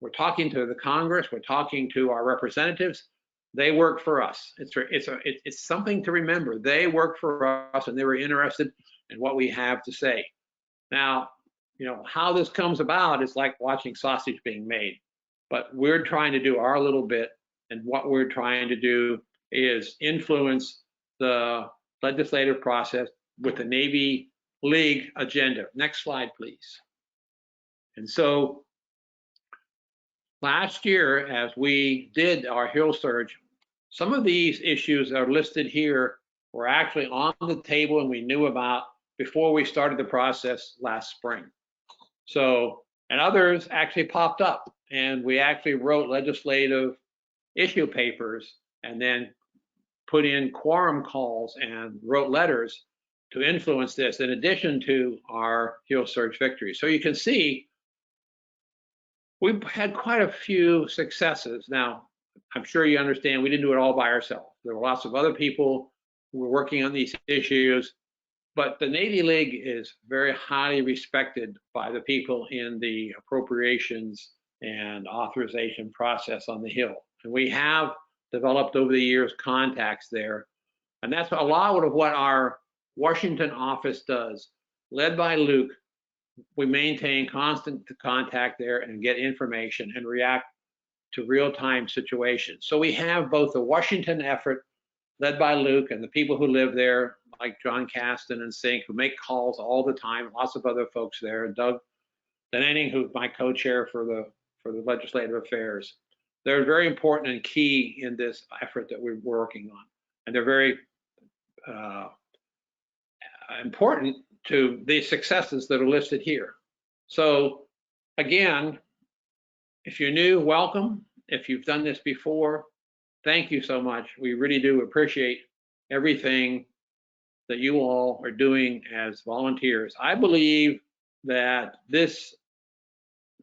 Speaker 7: We're talking to the Congress. We're talking to our representatives. They work for us. It's something to remember. They work for us, and they were interested in what we have to say. Now, you know, how this comes about is like watching sausage being made. But we're trying to do our little bit, and what we're trying to do is influence the legislative process with the Navy League agenda. Next slide, please. And so last year, as we did our Hill Surge, some of these issues that are listed here were actually on the table and we knew about before we started the process last spring. So, and others actually popped up, and we actually wrote legislative issue papers and then put in quorum calls and wrote letters to influence this in addition to our Hill Surge victory. So you can see we've had quite a few successes. Now, I'm sure you understand we didn't do it all by ourselves. There were lots of other people who were working on these issues, but the Navy League is very highly respected by the people in the appropriations and authorization process on the Hill. And we have developed over the years contacts there. And that's a lot of what our Washington office does. Led by Luke, we maintain constant contact there and get information and react to real-time situations. So we have both the Washington effort led by Luke and the people who live there, like John Caston and Sink, who make calls all the time, lots of other folks there, Doug Denning, who's my co-chair for the legislative affairs. They're very important and key in this effort that we're working on. And they're very important to the successes that are listed here. So again, if you're new, welcome. If you've done this before, thank you so much. We really do appreciate everything that you all are doing as volunteers. I believe that this,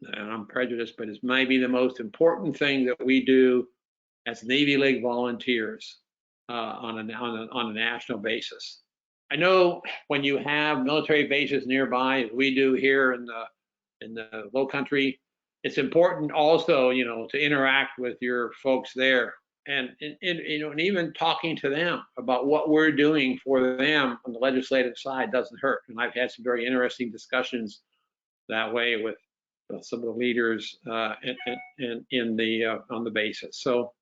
Speaker 7: and I'm prejudiced, but it's maybe the most important thing that we do as Navy League volunteers on a national basis. I know when you have military bases nearby, as we do here in the Low Country, it's important also, you know, to interact with your folks there, and you know, and even talking to them about what we're doing for them on the legislative side doesn't hurt. And I've had some very interesting discussions that way with some of the leaders in the on the basis. So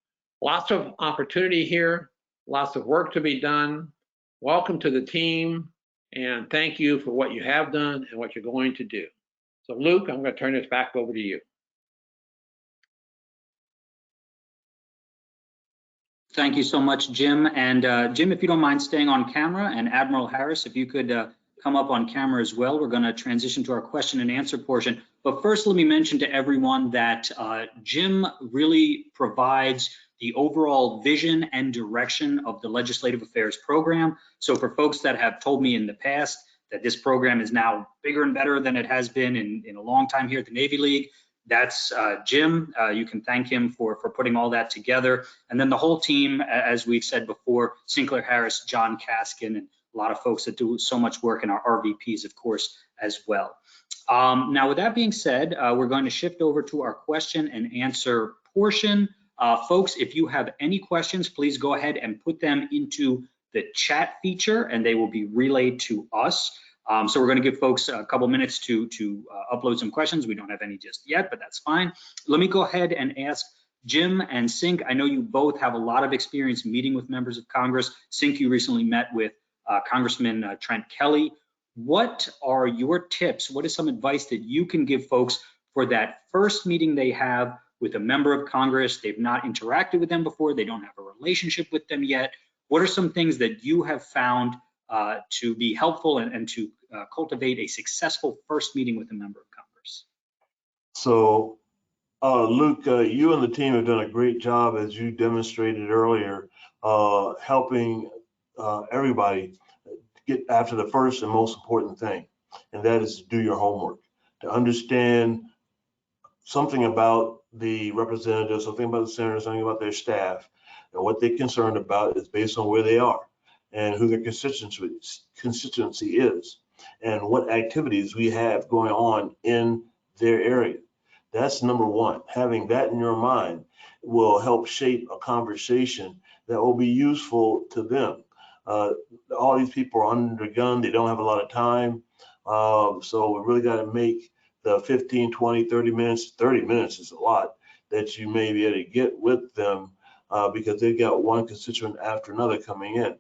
Speaker 7: lots of opportunity here, lots of work to be done. Welcome to the team, and thank you for what you have done and what you're going to do. So Luke, I'm going to turn this back over to you.
Speaker 1: Thank you so much, Jim. And Jim, if you don't mind staying on camera, and Admiral Harris, if you could come up on camera as well, we're going to transition to our question and answer portion. But first, let me mention to everyone that Jim really provides the overall vision and direction of the Legislative Affairs program. So for folks that have told me in the past that this program is now bigger and better than it has been in a long time here at the Navy League, that's Jim. You can thank him for putting all that together. And then the whole team, as we've said before, Sinclair Harris, John Kaskin, and a lot of folks that do so much work in our RVPs, of course, as well. Now, with that being said, we're going to shift over to our question and answer portion. Folks, if you have any questions, please go ahead and put them into the chat feature, and they will be relayed to us. So we're going to give folks a couple minutes to upload some questions. We don't have any just yet, but that's fine. Let me go ahead and ask Jim and Sink. I know you both have a lot of experience meeting with members of Congress. Sink, you recently met with Congressman Trent Kelly. What are your tips? What is some advice that you can give folks for that first meeting they have with a member of Congress? They've not interacted with them before. They don't have a relationship with them yet. What are some things that you have found to be helpful and to cultivate a successful first meeting with a member of Congress?
Speaker 4: So, Luke, you and the team have done a great job, as you demonstrated earlier, helping everybody get after the first and most important thing, and that is to do your homework, to understand something about the representatives, something about the senators, something about their staff, and what they're concerned about is based on where they are and who their constituency is, and what activities we have going on in their area. That's number one. Having that in your mind will help shape a conversation that will be useful to them. All these people are under the gun. They don't have a lot of time. So we really got to make the 15, 20, 30 minutes, 30 minutes is a lot, that you may be able to get with them because they've got one constituent after another coming in.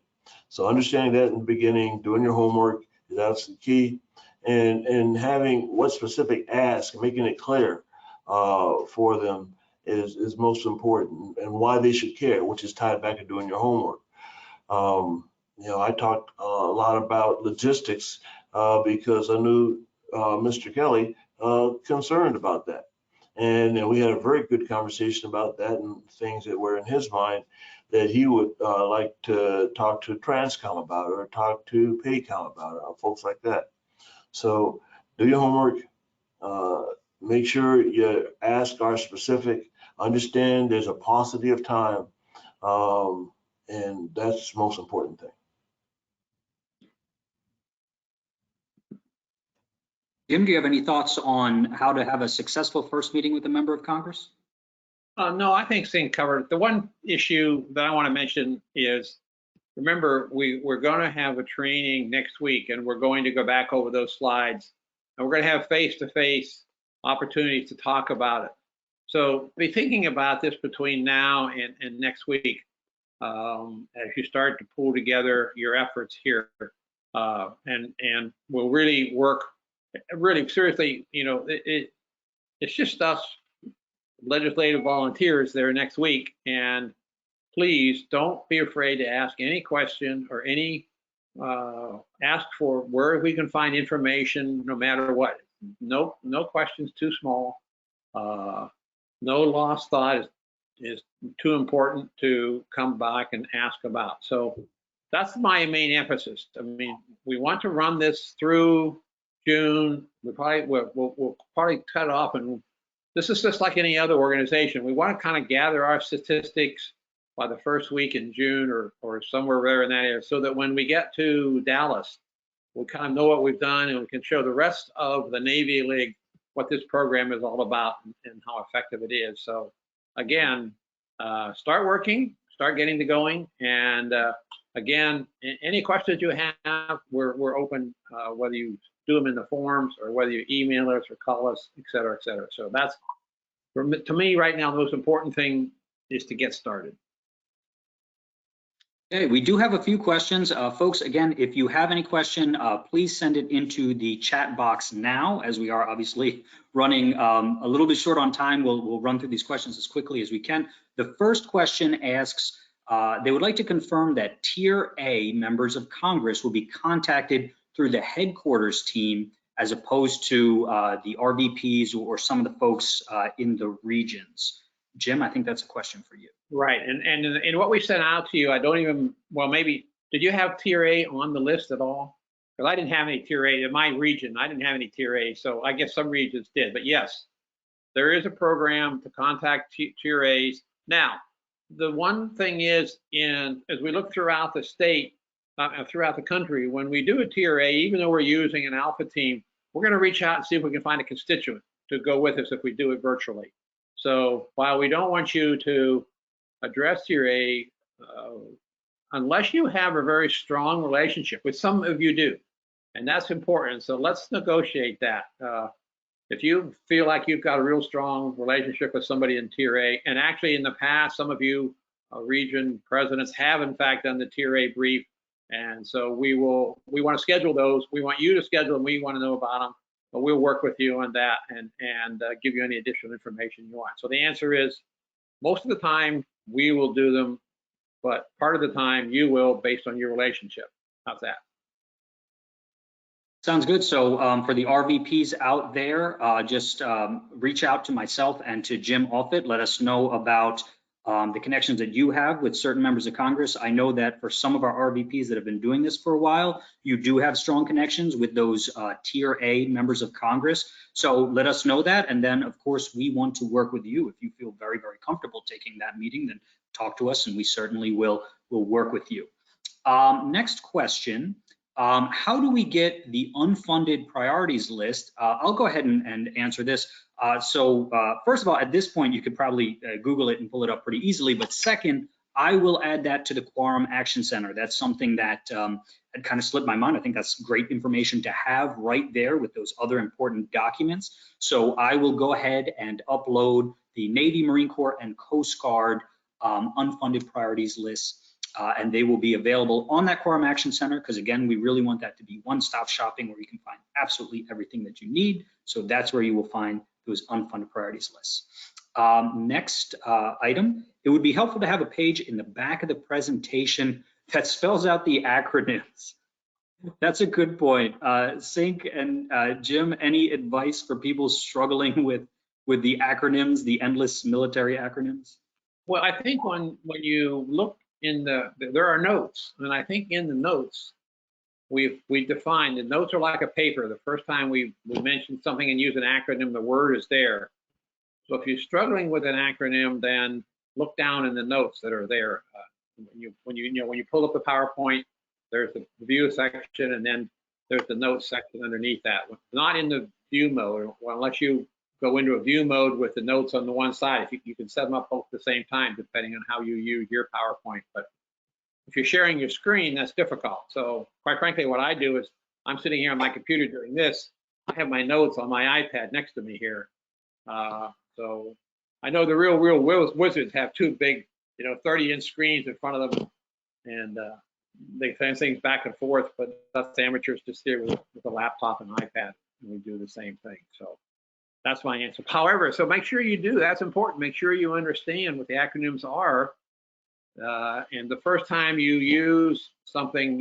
Speaker 4: So understanding that in the beginning, doing your homework is absolutely key, and having what specific ask, making it clear for them is most important, and why they should care, which is tied back to doing your homework. You know, I talked a lot about logistics because I knew Mr. Kelly concerned about that. And we had a very good conversation about that and things that were in his mind that he would like to talk to Transcom about, or talk to Paycom about, folks like that. So do your homework, make sure your asks are specific, understand there's a paucity of time, and that's the most important thing.
Speaker 1: Jim, do you have any thoughts on how to have a successful first meeting with a member of Congress?
Speaker 7: No, I think Singh covered it. The one issue that I want to mention is, remember, we're going to have a training next week, and we're going to go back over those slides, and we're going to have face-to-face opportunities to talk about it. So be thinking about this between now and next week as you start to pull together your efforts here, and we'll really work really seriously. You know, it's just us legislative volunteers there next week, and please don't be afraid to ask any question or ask for where we can find information, no matter what. No questions too small. No lost thought is too important to come back and ask about. So that's my main emphasis. I mean, we want to run this through June. We'll probably cut off, and this is just like any other organization. We want to kind of gather our statistics by the first week in June or somewhere there in that area, so that when we get to Dallas, we kind of know what we've done, and we can show the rest of the Navy League what this program is all about and how effective it is. So again, start working, start getting to going, and again, any questions you have, we're open, whether you do them in the forums or whether you email us or call us, et cetera, et cetera. So that's, to me right now, the most important thing is to get started.
Speaker 1: Okay, we do have a few questions. Folks, again, if you have any question, please send it into the chat box now, as we are obviously running a little bit short on time. We'll run through these questions as quickly as we can. The first question asks, they would like to confirm that Tier A members of Congress will be contacted through the headquarters team as opposed to the RVPs or some of the folks in the regions. Jim, I think that's a question for you.
Speaker 7: Right, and in what we sent out to you, I don't even, well, maybe, did you have Tier A on the list at all? Because I didn't have any Tier A in my region. I didn't have any Tier A, so I guess some regions did. But yes, there is a program to contact Tier A's. Now, the one thing is, as we look throughout the state, throughout the country, when we do a Tier A, even though we're using an alpha team, we're going to reach out and see if we can find a constituent to go with us if we do it virtually. So while we don't want you to address Tier A, unless you have a very strong relationship, which some of you do, and that's important. So let's negotiate that. If you feel like you've got a real strong relationship with somebody in Tier A, and actually in the past, some of you region presidents have in fact done the Tier A brief, and so we want to schedule those. We want you to schedule them. We want to know about them, but we'll work with you on that and give you any additional information you want. So the answer is, most of the time we will do them, but part of the time you will, based on your relationship. How's that?
Speaker 1: Sounds good. So for the RVPs out there, just reach out to myself and to Jim Offit. Let us know about the connections that you have with certain members of Congress. I know that for some of our RVPs that have been doing this for a while, you do have strong connections with those Tier A members of Congress. So let us know that. And then, of course, we want to work with you. If you feel very, very comfortable taking that meeting, then talk to us and we certainly will work with you. Next question. How do we get the unfunded priorities list? I'll go ahead and answer this. So first of all, at this point, you could probably Google it and pull it up pretty easily. But second, I will add that to the Quorum Action Center. That's something that had kind of slipped my mind. I think that's great information to have right there with those other important documents. So I will go ahead and upload the Navy, Marine Corps, and Coast Guard unfunded priorities lists. And they will be available on that Quorum Action Center, because again, we really want that to be one-stop shopping where you can find absolutely everything that you need. So that's where you will find those unfunded priorities lists. Next item, it would be helpful to have a page in the back of the presentation that spells out the acronyms. That's a good point. Sink and Jim, any advice for people struggling with the acronyms, the endless military acronyms?
Speaker 7: Well, I think when you look there are notes, and I think in the notes we defined, the notes are like a paper. The first time we mention something and use an acronym, the word is there. So if you're struggling with an acronym, then look down in the notes that are there. When you pull up the PowerPoint, there's the view section, and then there's the notes section underneath that. Not in the view mode, unless you go into a view mode with the notes on the one side. If you can set them up both at the same time, depending on how you use your PowerPoint. But if you're sharing your screen, that's difficult. So quite frankly, what I do is I'm sitting here on my computer doing this. I have my notes on my iPad next to me here. So I know the real wizards have two big, 30-inch screens in front of them, and they send things back and forth, but us amateurs just here with a laptop and iPad, and we do the same thing. So that's my answer. However, so make sure you do. That's important. Make sure you understand what the acronyms are. And the first time you use something,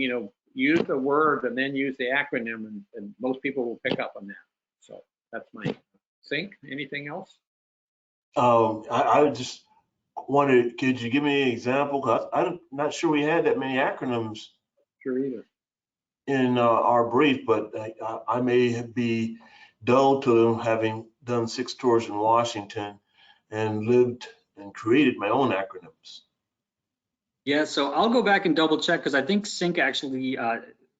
Speaker 7: use the word and then use the acronym, and most people will pick up on that. So that's my think. Anything else?
Speaker 4: I just wondered, could you give me an example? Because I'm not sure we had that many acronyms
Speaker 7: Sure either.
Speaker 4: in our brief, but I may be dull to them, having done 6 tours in Washington and lived and created my own acronyms.
Speaker 1: Yeah, so I'll go back and double check, because I think Sync actually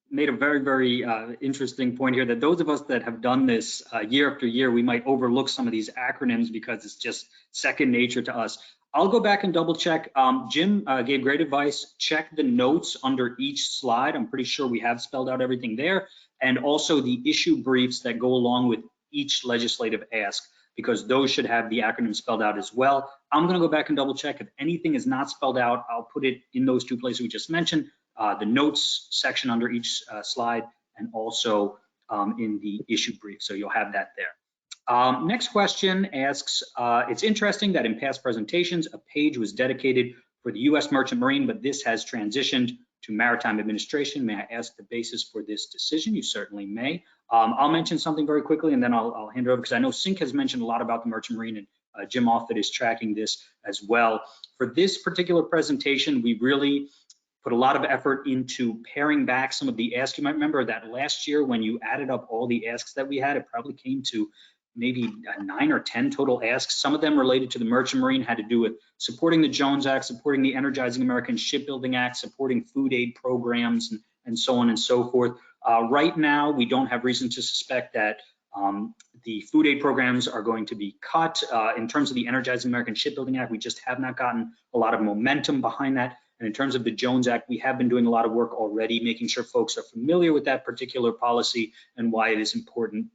Speaker 1: made a very, very interesting point here, that those of us that have done this year after year, we might overlook some of these acronyms because it's just second nature to us. I'll go back and double check. Jim gave great advice. Check the notes under each slide. I'm pretty sure we have spelled out everything there. And also the issue briefs that go along with each legislative ask, because those should have the acronym spelled out as well. I'm going to go back and double check. If anything is not spelled out, I'll put it in those 2 places we just mentioned, the notes section under each slide, and also in the issue brief. So you'll have that there. Next question asks, it's interesting that in past presentations, a page was dedicated for the U.S. Merchant Marine, but this has transitioned to Maritime Administration. May I ask the basis for this decision? You certainly may. I'll mention something very quickly, and then I'll hand it over, because I know Sync has mentioned a lot about the Merchant Marine, and Jim Offit is tracking this as well. For this particular presentation, we really put a lot of effort into paring back some of the asks. You might remember that last year when you added up all the asks that we had, it probably came to maybe 9 or 10 total asks. Some of them related to the Merchant Marine, had to do with supporting the Jones Act, supporting the Energizing American Shipbuilding Act, supporting food aid programs, and so on and so forth. Right now, we don't have reason to suspect that the food aid programs are going to be cut. In terms of the Energizing American Shipbuilding Act, we just have not gotten a lot of momentum behind that. And in terms of the Jones Act, we have been doing a lot of work already, making sure folks are familiar with that particular policy and why it is important.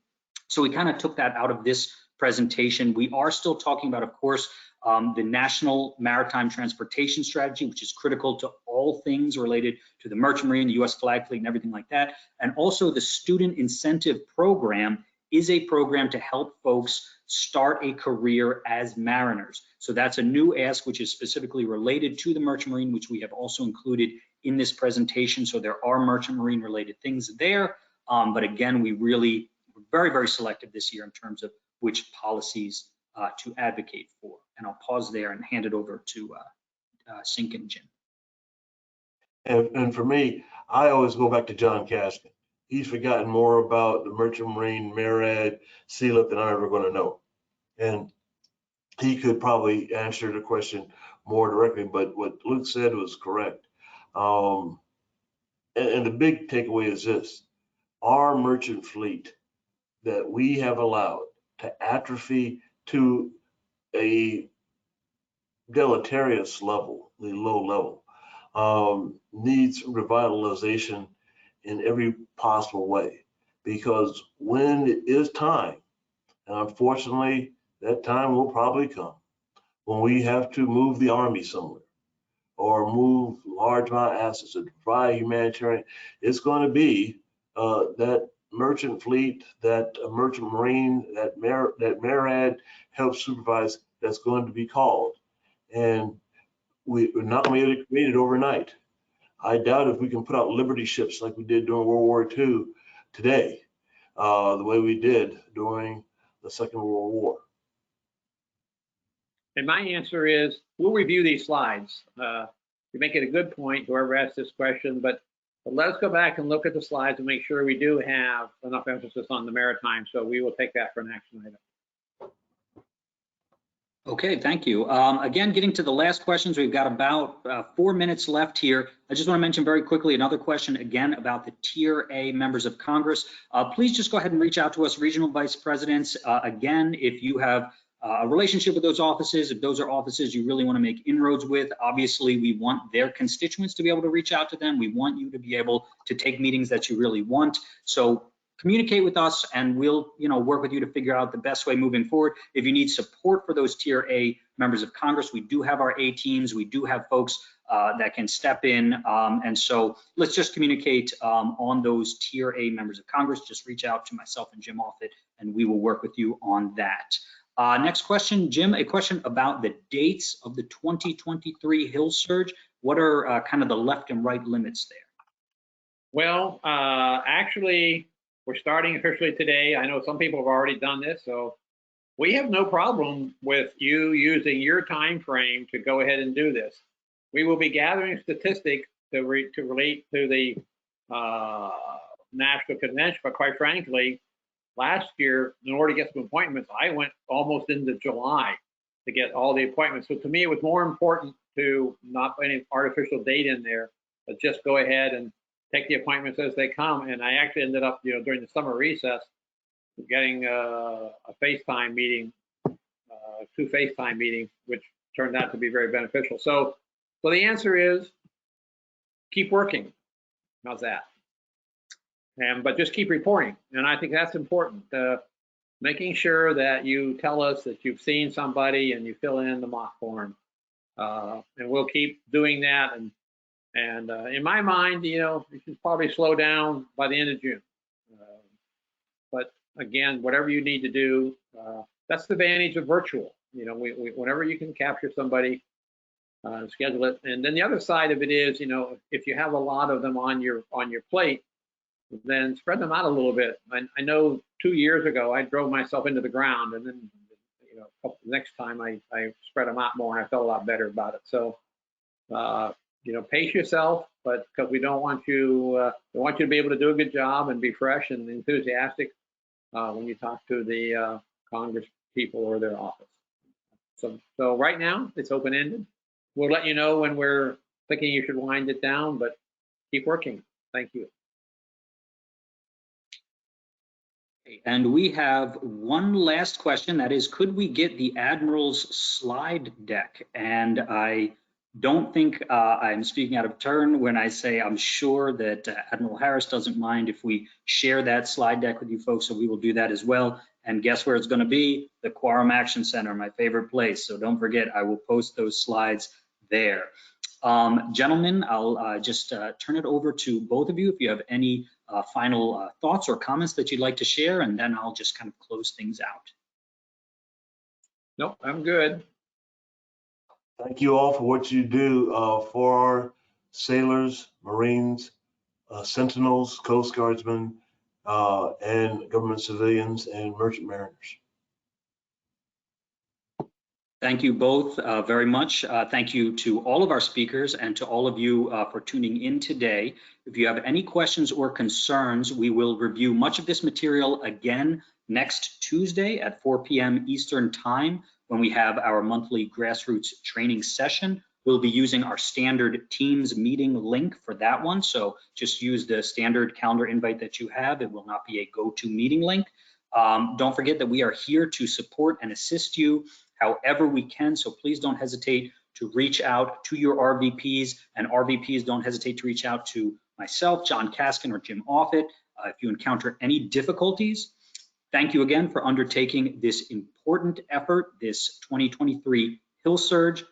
Speaker 1: So we kind of took that out of this presentation. We are still talking about, of course, the National Maritime Transportation Strategy, which is critical to all things related to the Merchant Marine, the U.S. Flag Fleet, and everything like that. And also the Student Incentive Program is a program to help folks start a career as mariners. So that's a new ask, which is specifically related to the Merchant Marine, which we have also included in this presentation. So there are Merchant Marine related things there. But again, we really were very, very selective this year in terms of which policies to advocate for. And I'll pause there and hand it over to Sync and Jim.
Speaker 4: And for me, I always go back to John Caskin. He's forgotten more about the Merchant Marine, MARAD, SEALIP than I'm ever going to know. And he could probably answer the question more directly, but what Luke said was correct. And the big takeaway is this: our merchant fleet that we have allowed to atrophy to a deleterious level, the low level, needs revitalization in every possible way, because when it is time, and unfortunately that time will probably come, when we have to move the Army somewhere or move large amount of assets to provide humanitarian, it's going to be that merchant fleet, that Merchant Marine, that MARAD helps supervise, that's going to be called. And we're not going to be able to create it overnight. I doubt if we can put out Liberty ships like we did during World War II today, the way we did during the Second World War.
Speaker 7: And my answer is, we'll review these slides. You make it a good point, whoever asked this question, but let's go back and look at the slides and make sure we do have enough emphasis on the maritime. So we will take that for an action item.
Speaker 1: Okay, thank you. Again, getting to the last questions, we've got about 4 minutes left here. I just want to mention very quickly another question again about the Tier A members of Congress. Please just go ahead and reach out to us, regional vice presidents. Again, if you have a relationship with those offices, if those are offices you really want to make inroads with, obviously we want their constituents to be able to reach out to them. We want you to be able to take meetings that you really want. So communicate with us and we'll work with you to figure out the best way moving forward. If you need support for those Tier A members of Congress, we do have our A teams. We do have folks that can step in. And so let's just communicate on those Tier A members of Congress. Just reach out to myself and Jim Offit and we will work with you on that. Next question, Jim, a question about the dates of the 2023 Hill Surge. What are kind of the left and right limits there?
Speaker 7: Well, actually, we're starting officially today. I know some people have already done this, so we have no problem with you using your time frame to go ahead and do this. We will be gathering statistics to relate to the national convention, but quite frankly, last year, in order to get some appointments, I went almost into July to get all the appointments. So to me, it was more important to not put any artificial date in there, but just go ahead and take the appointments as they come. And I actually ended up, during the summer recess, getting a FaceTime meeting, 2 FaceTime meetings, which turned out to be very beneficial. So the answer is keep working. How's that? But just keep reporting. And I think that's important. Making sure that you tell us that you've seen somebody and you fill in the mock form. And we'll keep doing that. And in my mind, you should probably slow down by the end of June. But again, whatever you need to do, that's the advantage of virtual. Whenever you can capture somebody, schedule it. And then the other side of it is, if you have a lot of them on your plate, then spread them out a little bit. I know 2 years ago, I drove myself into the ground, and then next time I spread them out more, and I felt a lot better about it. So. Pace yourself, but because we want you to be able to do a good job and be fresh and enthusiastic when you talk to the Congress people or their office. So right now it's open-ended. We'll let you know when we're thinking you should wind it down, but keep working. Thank you.
Speaker 1: And we have one last question. That is, could we get the Admiral's slide deck? And I don't think I'm speaking out of turn when I say I'm sure that Admiral Harris doesn't mind if we share that slide deck with you folks, so we will do that as well. And guess where it's going to be? The Quorum Action Center, my favorite place. So don't forget, I will post those slides there. Gentlemen, I'll just turn it over to both of you if you have any final thoughts or comments that you'd like to share, and then I'll just kind of close things out.
Speaker 7: Nope, I'm good.
Speaker 4: Thank you all for what you do for our sailors, Marines, Sentinels, Coast Guardsmen, and government civilians and merchant mariners.
Speaker 1: Thank you both very much. Thank you to all of our speakers and to all of you for tuning in today. If you have any questions or concerns, we will review much of this material again next Tuesday at 4 p.m. Eastern Time when we have our monthly grassroots training session. We'll be using our standard Teams meeting link for that one. So just use the standard calendar invite that you have. It will not be a GoToMeeting link. Don't forget that we are here to support and assist you however we can. So please don't hesitate to reach out to your RVPs, and RVPs don't hesitate to reach out to myself, John Kaskin, or Jim Offit if you encounter any difficulties. Thank you again for undertaking this important effort, this 2023 Hill Surge.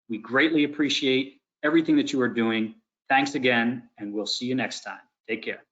Speaker 1: We greatly appreciate everything that you are doing. Thanks again, and we'll see you next time. Take care.